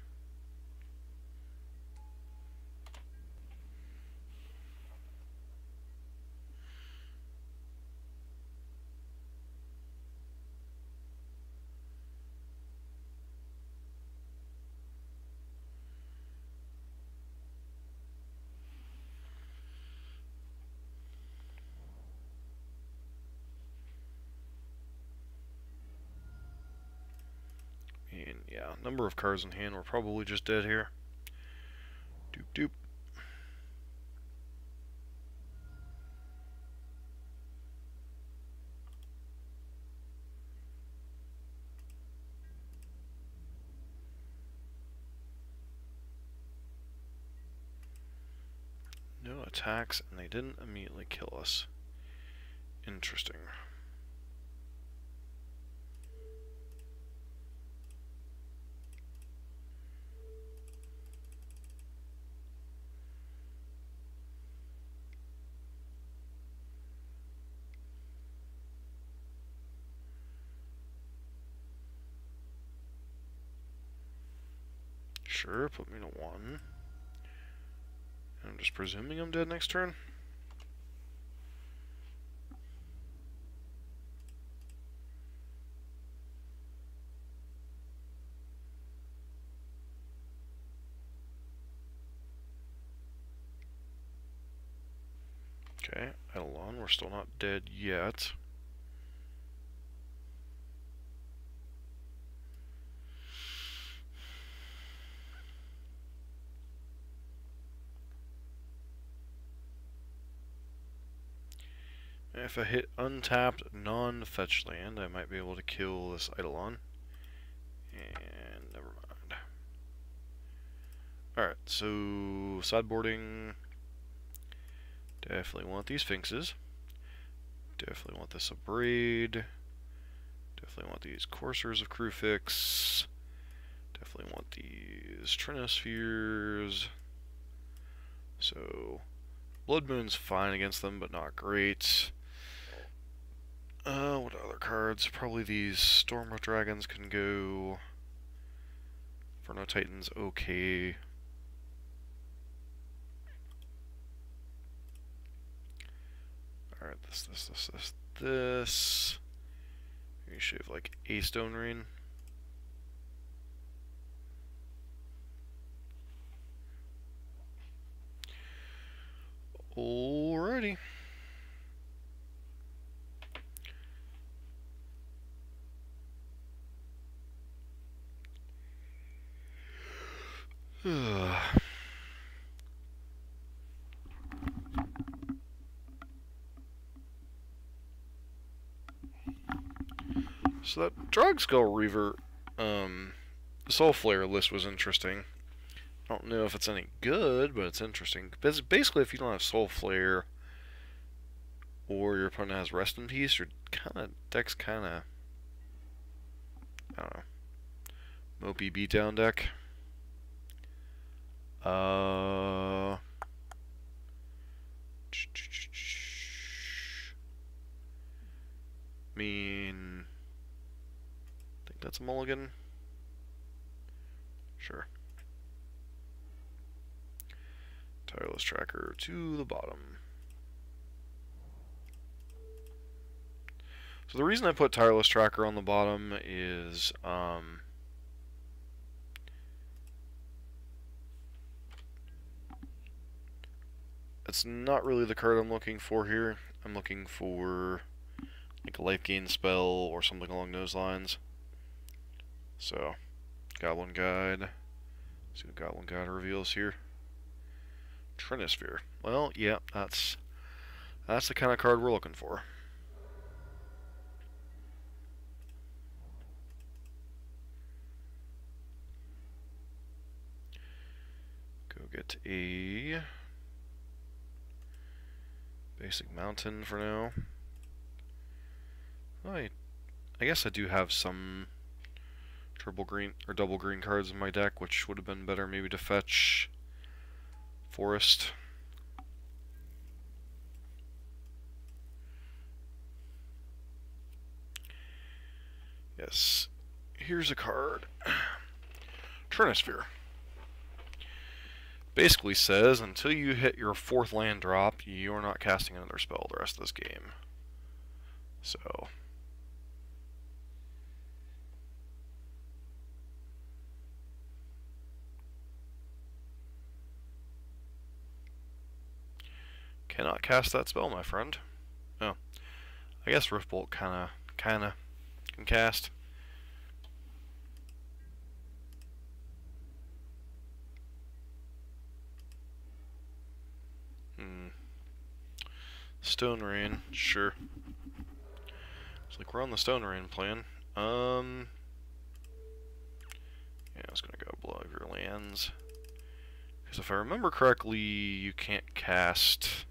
And yeah, number of cards in hand, we're probably just dead here. Doop doop. No attacks, and they didn't immediately kill us. Interesting. Sure, put me to 1. And I'm just presuming I'm dead next turn. Okay, Eidolon, we're still not dead yet. If I hit untapped non-fetch land, I might be able to kill this Eidolon. And never mind. Alright, so sideboarding. Definitely want these Sphinxes. Definitely want this Abrade. Definitely want these Coursers of Crewfix. Definitely want these Trinospheres. So Blood Moon's fine against them, but not great. What other cards? Probably these Storm of Dragons can go. Inferno Titan's okay. Alright, this. You should have like a Stone Rain. Alrighty. So that Drogskull Reaver, Soul Flare list was interesting. I don't know if it's any good, but it's interesting. Basically, if you don't have Soul Flare, or your opponent has Rest in Peace, your deck's kinda, I don't know, mopey beatdown deck. I think that's a mulligan. Sure. Tireless Tracker to the bottom. So the reason I put Tireless Tracker on the bottom is it's not really the card I'm looking for here. I'm looking for like a life gain spell or something along those lines. So, Goblin Guide. See what Goblin Guide reveals here. Trinisphere. Well, yeah, that's the kind of card we're looking for. Go get a basic mountain for now. I guess I do have some triple green or double green cards in my deck, which would have been better maybe to fetch Forest. Yes, here's a card. Trinisphere. Basically says, until you hit your 4th land drop, you're not casting another spell the rest of this game. So, cannot cast that spell, my friend. Oh, I guess Riftbolt kinda can cast. Stone Rain, sure. It's like we're on the Stone Rain plan. Yeah, I was gonna go blow up your lands. Because if I remember correctly, you can't cast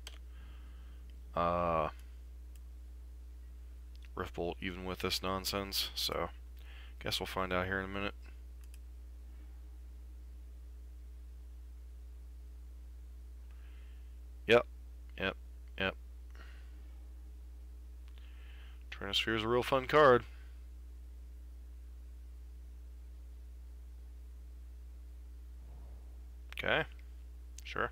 Riftbolt even with this nonsense, so guess we'll find out here in a minute. Yep. Trinisphere is a real fun card. Okay, sure.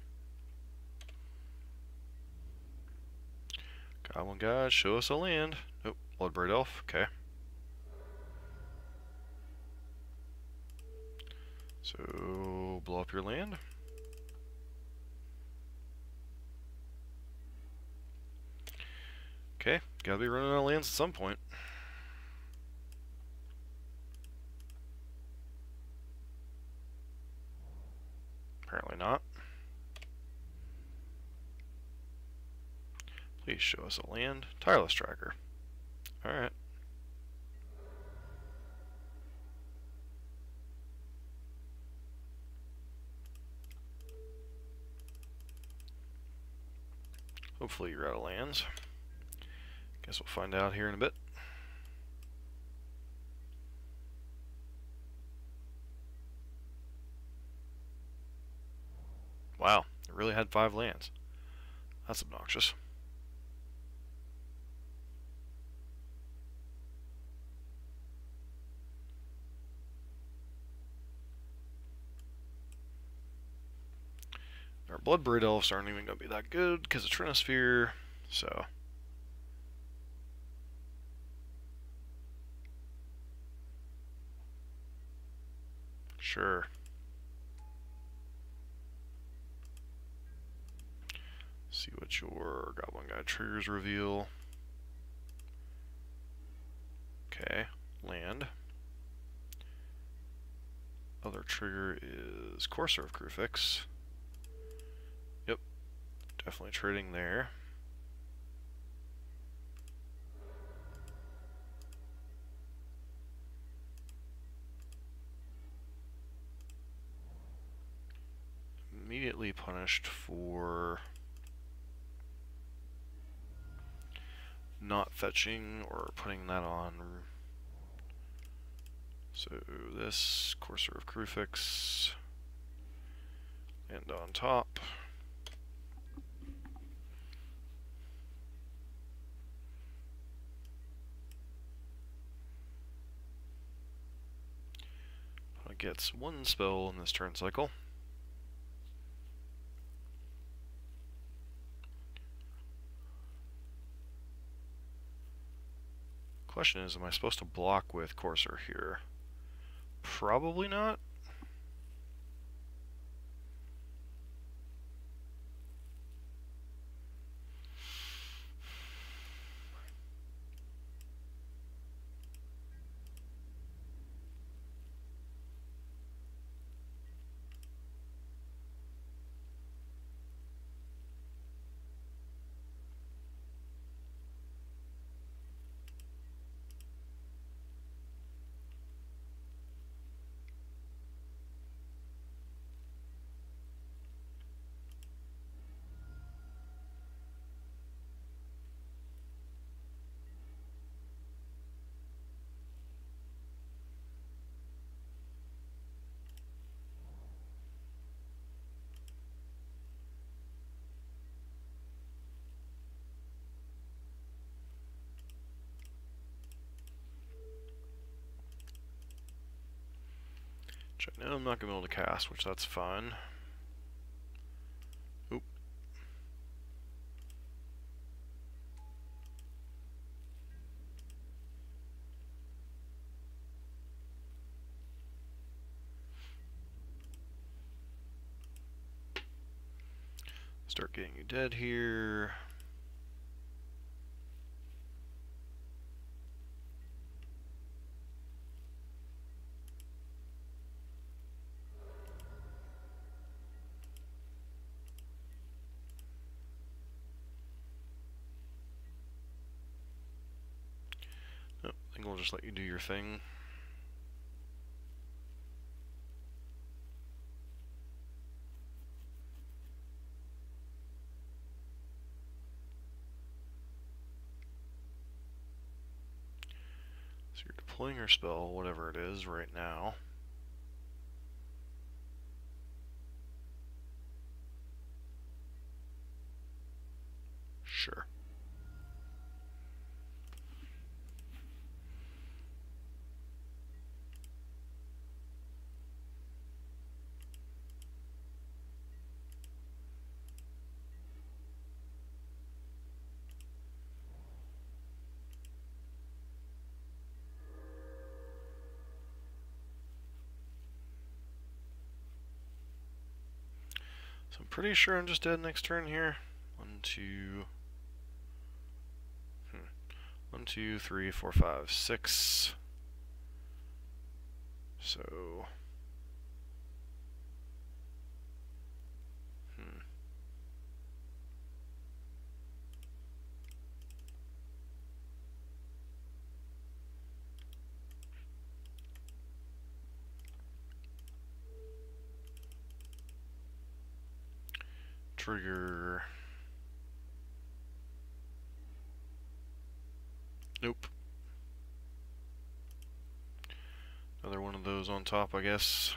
Goblin God, show us a land. Nope, Bloodbraid Elf, okay. So, blow up your land. Okay, gotta be running out of lands at some point. Apparently not. Please show us a land. Tireless Tracker. Alright. Hopefully you're out of lands. Guess we'll find out here in a bit. Wow, it really had 5 lands. That's obnoxious. Our Bloodbraid Elves aren't even going to be that good because of Trinisphere, so... Sure. See what your Goblin Guide triggers reveal. Okay, land. Other trigger is Courser of Crucifix. Yep, definitely trading there. Immediately punished for not fetching or putting that on. So this Courser of Crucifix and on top. It gets one spell in this turn cycle. Question is, am I supposed to block with Courser here? Probably not. Which I know I'm not going to be able to cast, which that's fine. Oop. Start getting you dead here. Nope, I think we'll just let you do your thing. So you're deploying your spell, whatever it is, right now. Sure. So I'm pretty sure I'm just dead next turn here. 1, 2... 1, 2, 3, 4, 5, 6. So... Trigger... Nope. Another one of those on top, I guess.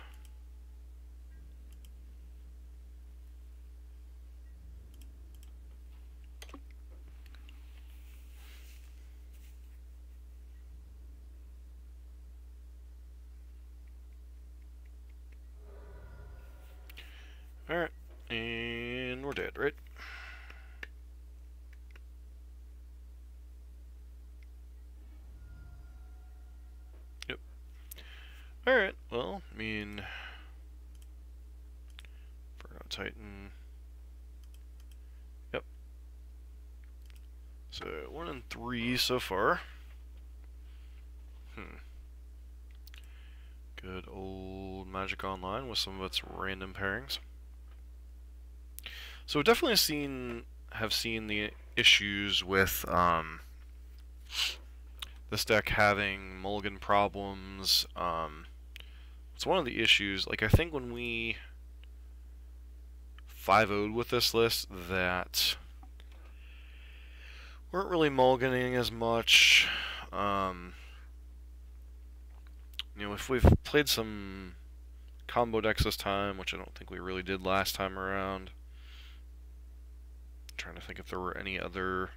Alright, and we're dead, right? Yep. Alright, well, I mean... Inferno Titan... Yep. So, 1 and 3 so far. Good old Magic Online with some of its random pairings. So definitely have seen the issues with this deck having mulligan problems. It's one of the issues. Like, I think when we 5-0'd with this list, that weren't really mulliganing as much. You know, if we've played some combo decks this time, which I don't think we really did last time around. Trying to think if there were any other,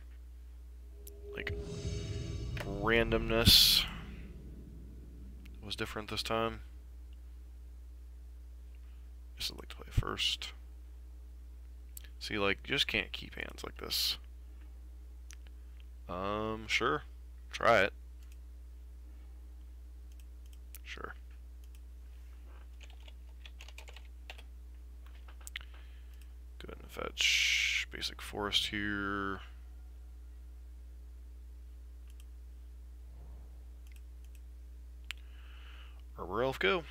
like, randomness that was different this time. guess I'd like to play first. See, like, just can't keep hands like this. Sure. Try it. Sure. Go ahead and fetch basic forest here. Arbor Elf, go.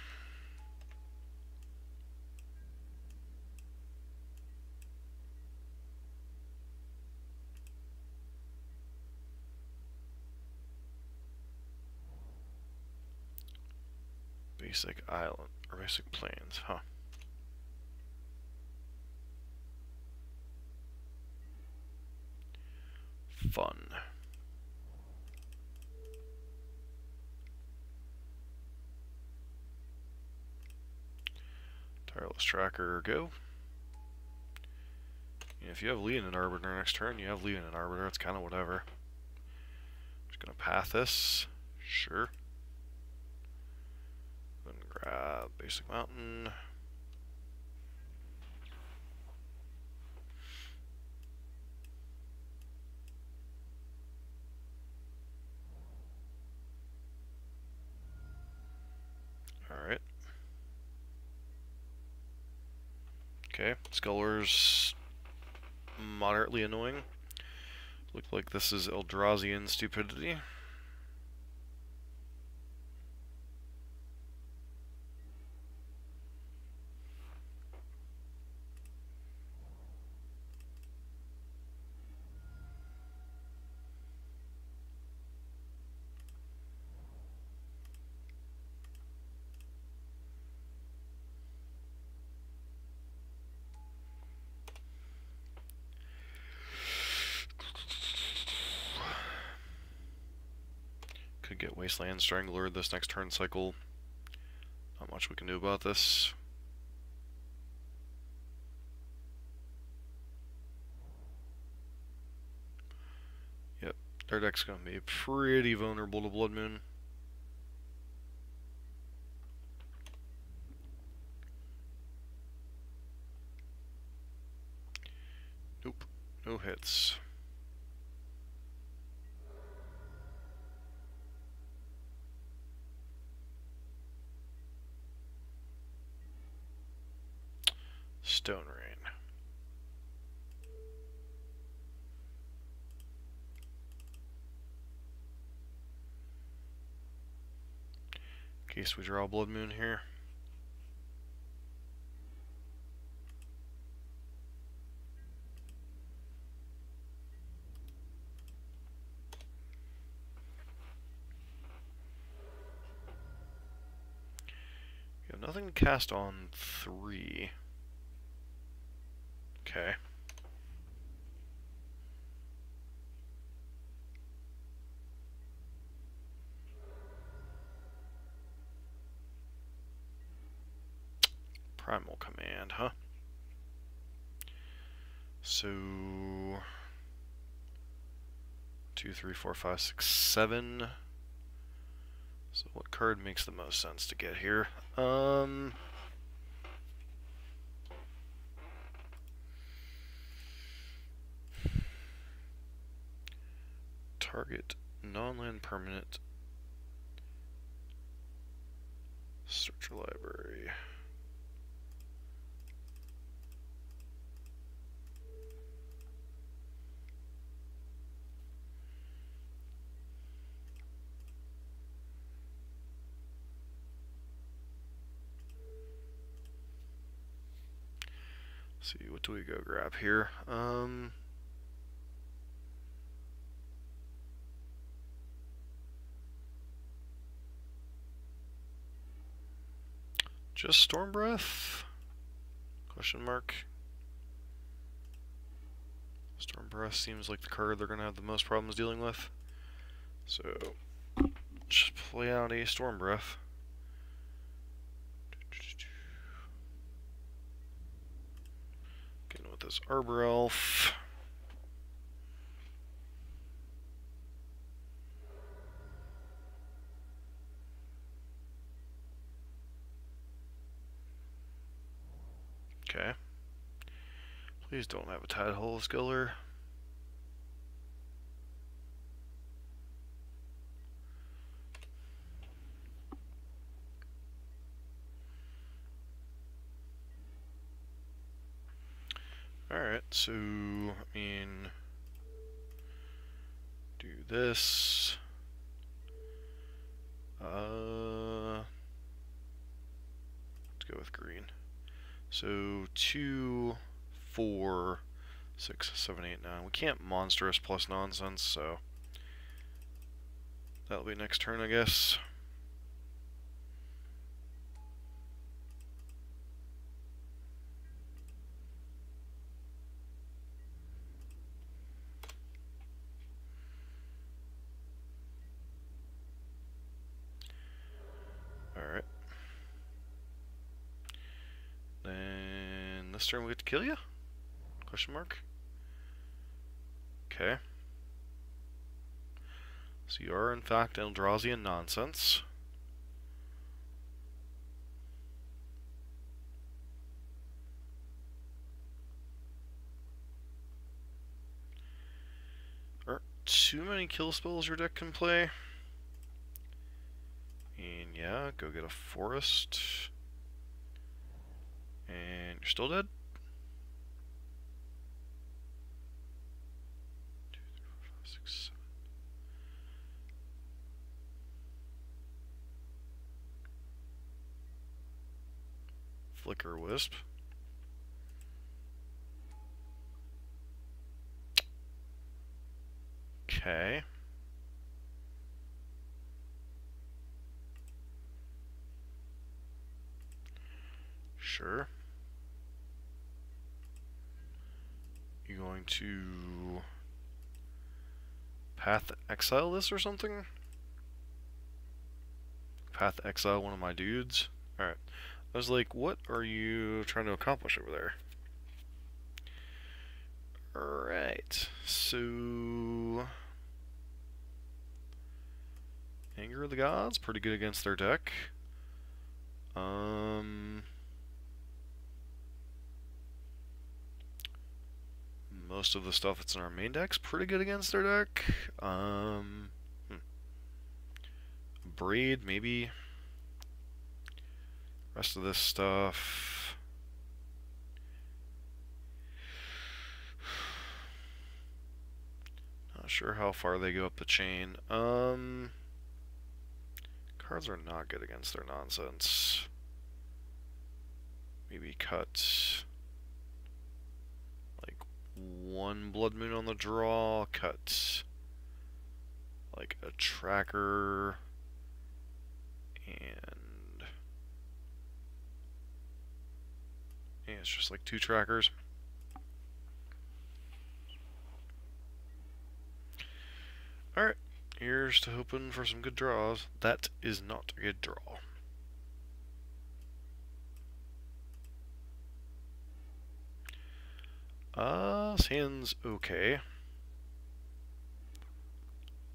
Basic island, or basic plains, huh? Fun. Tireless Tracker, go. And if you have Lead and Arbiter next turn, you have Lead and Arbiter, it's kind of whatever. Just gonna path this. Sure. Then grab Basic Mountain. Alright. Okay, Scullers moderately annoying. Look like this is Eldrazian stupidity. Could get Wasteland Strangler this next turn cycle. Not much we can do about this. Yep, their deck's gonna be pretty vulnerable to Blood Moon. Nope, no hits. Stone Rain. In case we draw Blood Moon here. We have nothing to cast on 3. Okay. Primal Command, huh? So 2, 3, 4, 5, 6, 7. So what card makes the most sense to get here? Target non-land permanent. Search your library. Let's see, what do we go grab here? Just Storm Breath? Question mark. Storm Breath seems like the card they're going to have the most problems dealing with. So, just play out a Storm Breath. Getting with this Arbor Elf. Okay. Please don't have a Tidehole Skiller. Alright, so, I mean, do this. Let's go with green. So, 2, 4, 6, 7, 8, 9. We can't monstrous plus nonsense, so that'll be next turn, I guess. Alright. Then this turn we get to kill you? Question mark? Okay. So you are in fact Eldrazian nonsense. Aren't too many kill spells your deck can play. And yeah, go get a forest. And you're still dead? 2, 3, 4, 5, 6, 7. Flicker Wisp. Okay. Sure. You going to Path Exile this or something? Path Exile one of my dudes? Alright. I was like, what are you trying to accomplish over there? Alright. So Anger of the Gods, pretty good against their deck. Most of the stuff that's in our main deck's pretty good against their deck. Braid, maybe. Rest of this stuff. Not sure how far they go up the chain. Cards are not good against their nonsense. Maybe cut like 1 Blood Moon on the draw, cut like a tracker, and yeah, it's just like 2 trackers. Alright, here's to hoping for some good draws. That is not a good draw. Sand's okay.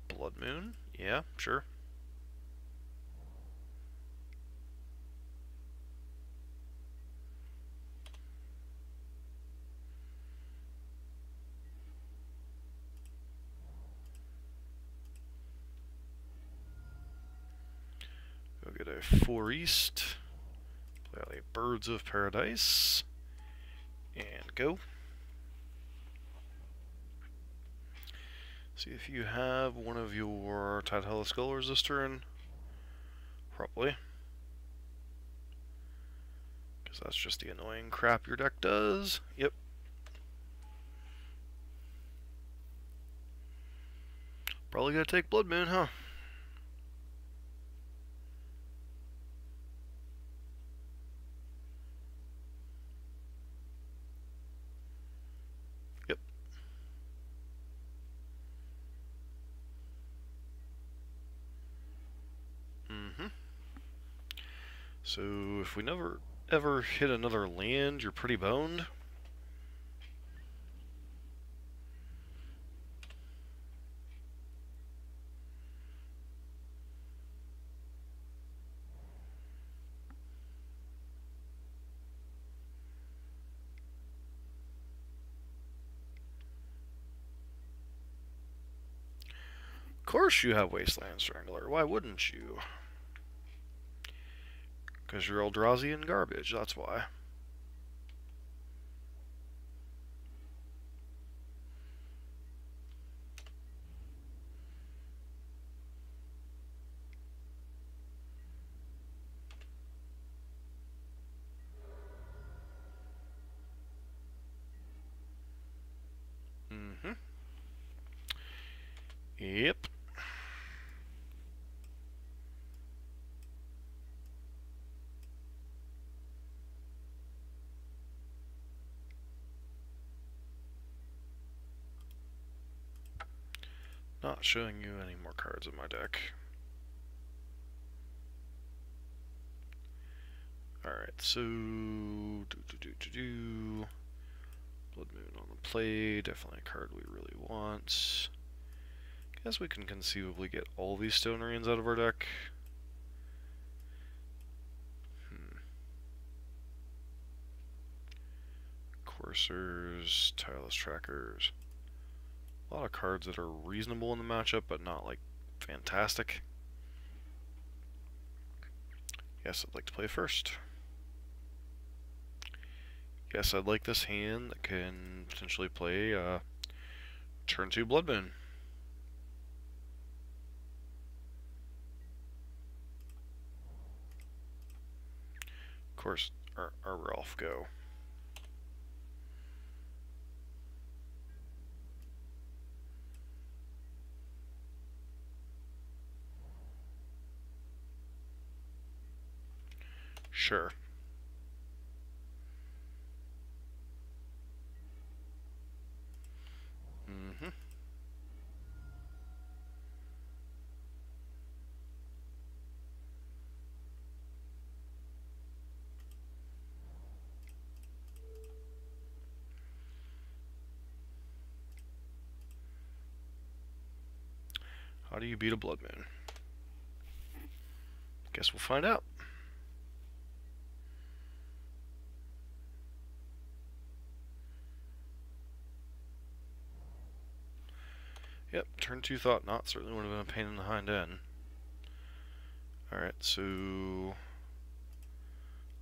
Blood Moon? Yeah, sure. Go get a 4 East. Play out a Birds of Paradise. And go. See if you have one of your Tidehole Scullers this turn. Probably. Because that's just the annoying crap your deck does. Yep. Probably gonna take Blood Moon, huh? Yep. So if we never ever hit another land, you're pretty boned. course you have Wasteland Strangler. Why wouldn't you? Because you're Eldrazi and garbage, that's why. Yep. Not showing you any more cards in my deck. Alright, so... Blood Moon on the play, definitely a card we really want. Guess we can conceivably get all these Stone Rains out of our deck. Coursers, Tireless Trackers. A lot of cards that are reasonable in the matchup, but not, like, fantastic. Yes, I'd like to play first. Yes, I'd like this hand that can potentially play turn 2 Blood Moon. Of course, our Ralph go. Sure. How do you beat a Blood Moon? Guess we'll find out. Yep, turn 2 Thought Knot certainly would have been a pain in the hind end. Alright, so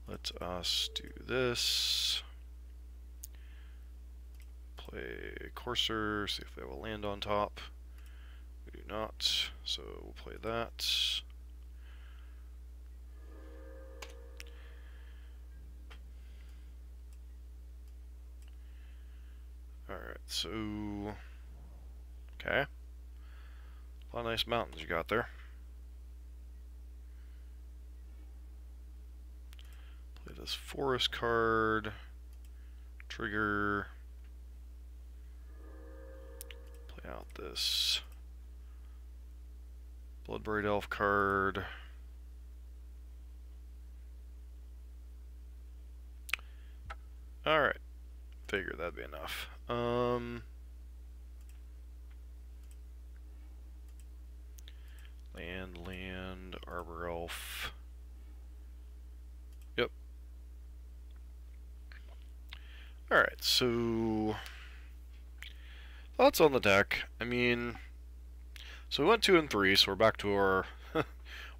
let us do this. Play Courser, see if they have a land on top. We do not, so we'll play that. Alright, so... okay. A lot of nice mountains you got there. Play this forest card. Trigger. Play out this Bloodbraid Elf card. Alright. Figured that'd be enough. Land, Arbor Elf. Yep. Alright, so... thoughts on the deck. I mean... so we went 2 and 3, so we're back to our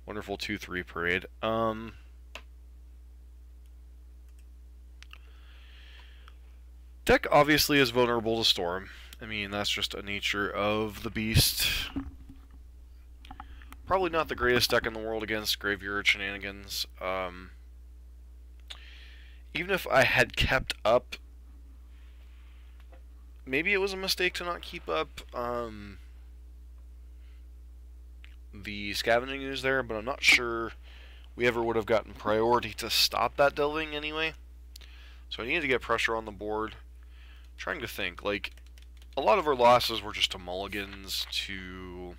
wonderful 2-3 parade. Deck obviously is vulnerable to Storm. I mean, that's just a nature of the beast. Probably not the greatest deck in the world against Graveyard Shenanigans. Even if I had kept up, maybe it was a mistake to not keep up the Scavenging Ooze there, but I'm not sure we ever would have gotten priority to stop that delving anyway. So I needed to get pressure on the board. I'm trying to think, like, a lot of our losses were just to mulligans, to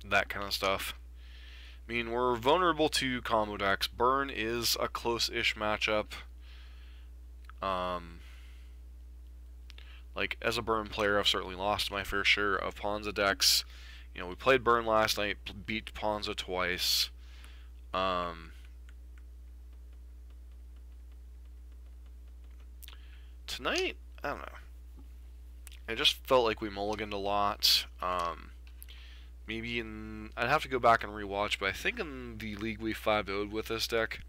that kind of stuff. I mean, we're vulnerable to combo decks. Burn is a close-ish matchup. Like, as a Burn player, I've certainly lost my fair share of Ponza decks. You know, we played Burn last night, beat Ponza twice. Tonight, I don't know. It just felt like we mulliganed a lot. Maybe I'd have to go back and rewatch, but I think in the league we 5-0'd with this deck,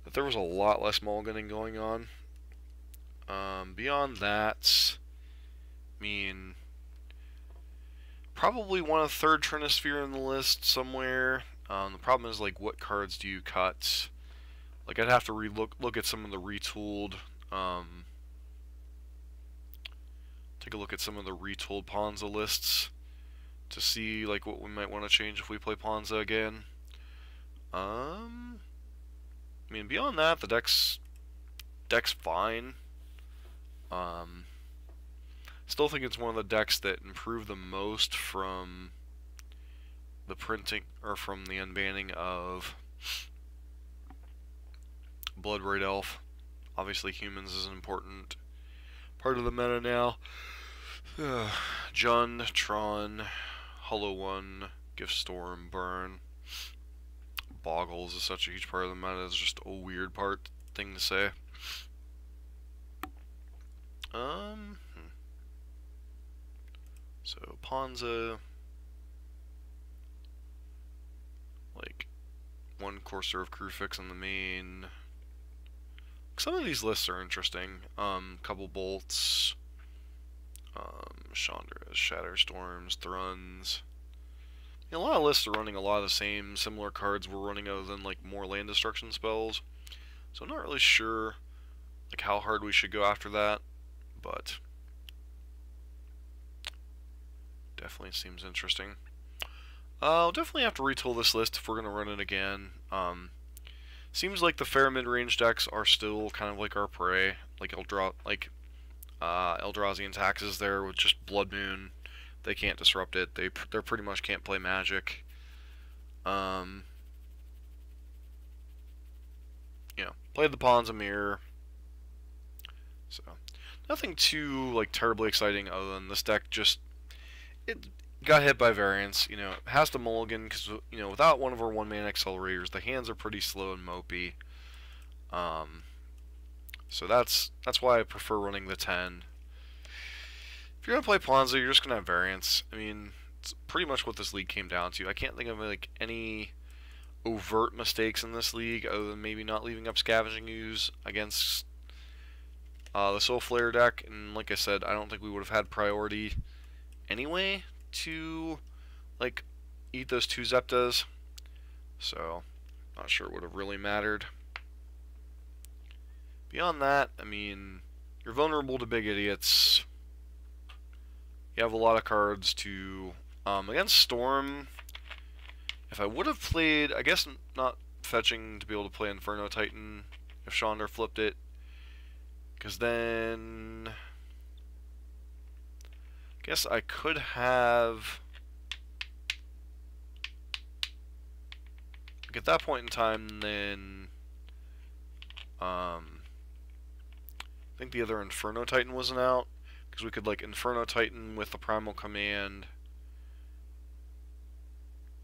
that there was a lot less mulliganing going on. Beyond that, I mean, probably want a third Trinisphere in the list somewhere. The problem is, like, what cards do you cut? Like, I'd have to look at some of the retooled, take a look at some of the retooled Ponza lists to see, like, what we might want to change if we play Ponza again. I mean, beyond that, the deck's fine. Still think it's one of the decks that improved the most from the printing, or from the unbanning of Blood Braid Elf. Obviously, humans is an important part of the meta now. Jund, Tron, Hollow One, Gift Storm, Burn. Boggles is such a huge part of the meta. It's just a weird thing to say. So Ponza, like, one Corsair of Crewfix on the main. Some of these lists are interesting. Couple Bolts, Chandra's, Shatterstorms, Thruns. A lot of lists are running a lot of the same similar cards we're running, other than, like, more land destruction spells. So I'm not really sure, like, how hard we should go after that, but definitely seems interesting. I'll definitely have to retool this list if we're gonna run it again. Seems like the fair mid-range decks are still kind of like our prey, like Eldrazian Taxes there with just Blood Moon. They can't disrupt it. They pretty much can't play Magic. You know, played the Ponza Mirror. So nothing too, like, terribly exciting other than this deck just, it got hit by variance. You know, it has to mulligan because, you know, without one of our one-man accelerators, the hands are pretty slow and mopey. So that's why I prefer running the 10. If you're gonna play Ponza, you're just gonna have variance. I mean, it's pretty much what this league came down to. I can't think of, like, any overt mistakes in this league other than maybe not leaving up Scavenging Ooze against the Soul Flare deck. And like I said, I don't think we would have had priority anyway to, like, eat those 2 Zeptas. So, not sure it would have really mattered. Beyond that, I mean, you're vulnerable to big idiots. You have a lot of cards to, against Storm, if I would have played, I guess not fetching to be able to play Inferno Titan if Chandra flipped it, because then I guess I could have, like, at that point in time, then I think the other Inferno Titan wasn't out, because we could, like, Inferno Titan with the Primal Command,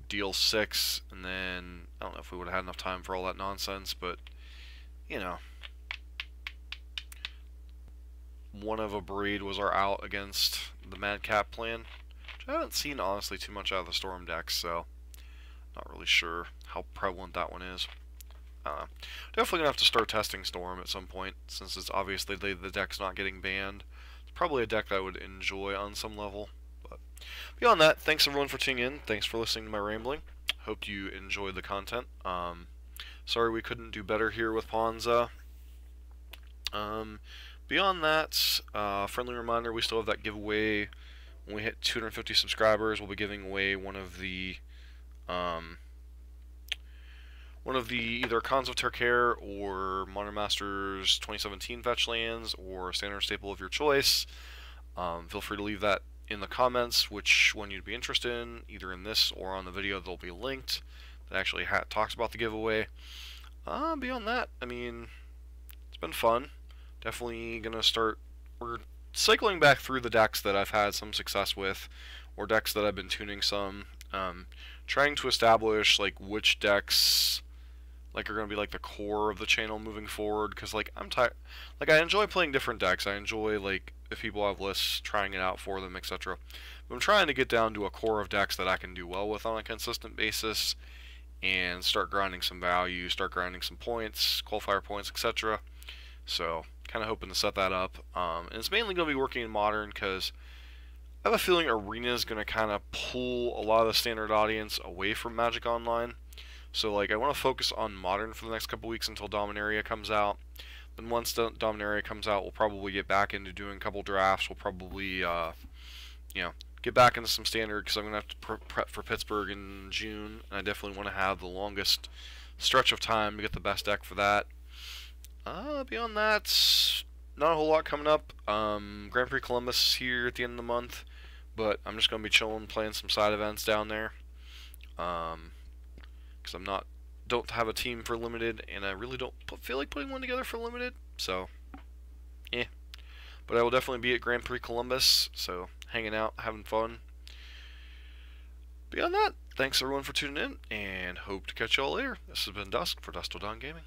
deal 6, and then I don't know if we would have had enough time for all that nonsense, but, you know, one of a breed was our out against the Madcap plan, which I haven't seen, honestly, too much out of the Storm decks, so not really sure how prevalent that one is. Definitely gonna have to start testing Storm at some point, since it's obviously the deck's not getting banned. It's probably a deck that I would enjoy on some level. But beyond that, thanks everyone for tuning in. Thanks for listening to my rambling. Hope you enjoyed the content. Sorry we couldn't do better here with Ponza. Beyond that, friendly reminder, we still have that giveaway. When we hit 250 subscribers, we'll be giving away one of the either Cons of Tercare or Modern Masters 2017 fetch lands, or standard staple of your choice. Feel free to leave that in the comments which one you'd be interested in, either in this or on the video that'll be linked that actually talks about the giveaway. Beyond that, I mean, it's been fun. Definitely gonna start, we're cycling back through the decks that I've had some success with, or decks that I've been tuning some, trying to establish, like, which decks, like are going to be like the core of the channel moving forward, because like I'm tired, like I enjoy playing different decks. I enjoy, like, if people have lists, trying it out for them, etc. But I'm trying to get down to a core of decks that I can do well with on a consistent basis and start grinding some value, start grinding some points, qualifier points, etc. So kind of hoping to set that up. And it's mainly going to be working in Modern, because I have a feeling Arena is going to kind of pull a lot of the standard audience away from Magic Online. So like I want to focus on Modern for the next couple weeks until Dominaria comes out. Then once Dominaria comes out, we'll probably get back into doing a couple drafts. We'll probably, get back into some standard, because I'm going to have to prep for Pittsburgh in June. And I definitely want to have the longest stretch of time to get the best deck for that. Beyond that, not a whole lot coming up. Grand Prix Columbus here at the end of the month, but I'm just going to be chilling, playing some side events down there. Because don't have a team for Limited, and I really don't feel like putting one together for Limited, so, But I will definitely be at Grand Prix Columbus, so hanging out, having fun. Beyond that, thanks everyone for tuning in, and hope to catch y'all later. This has been Dusk for Dust Till Dawn Gaming.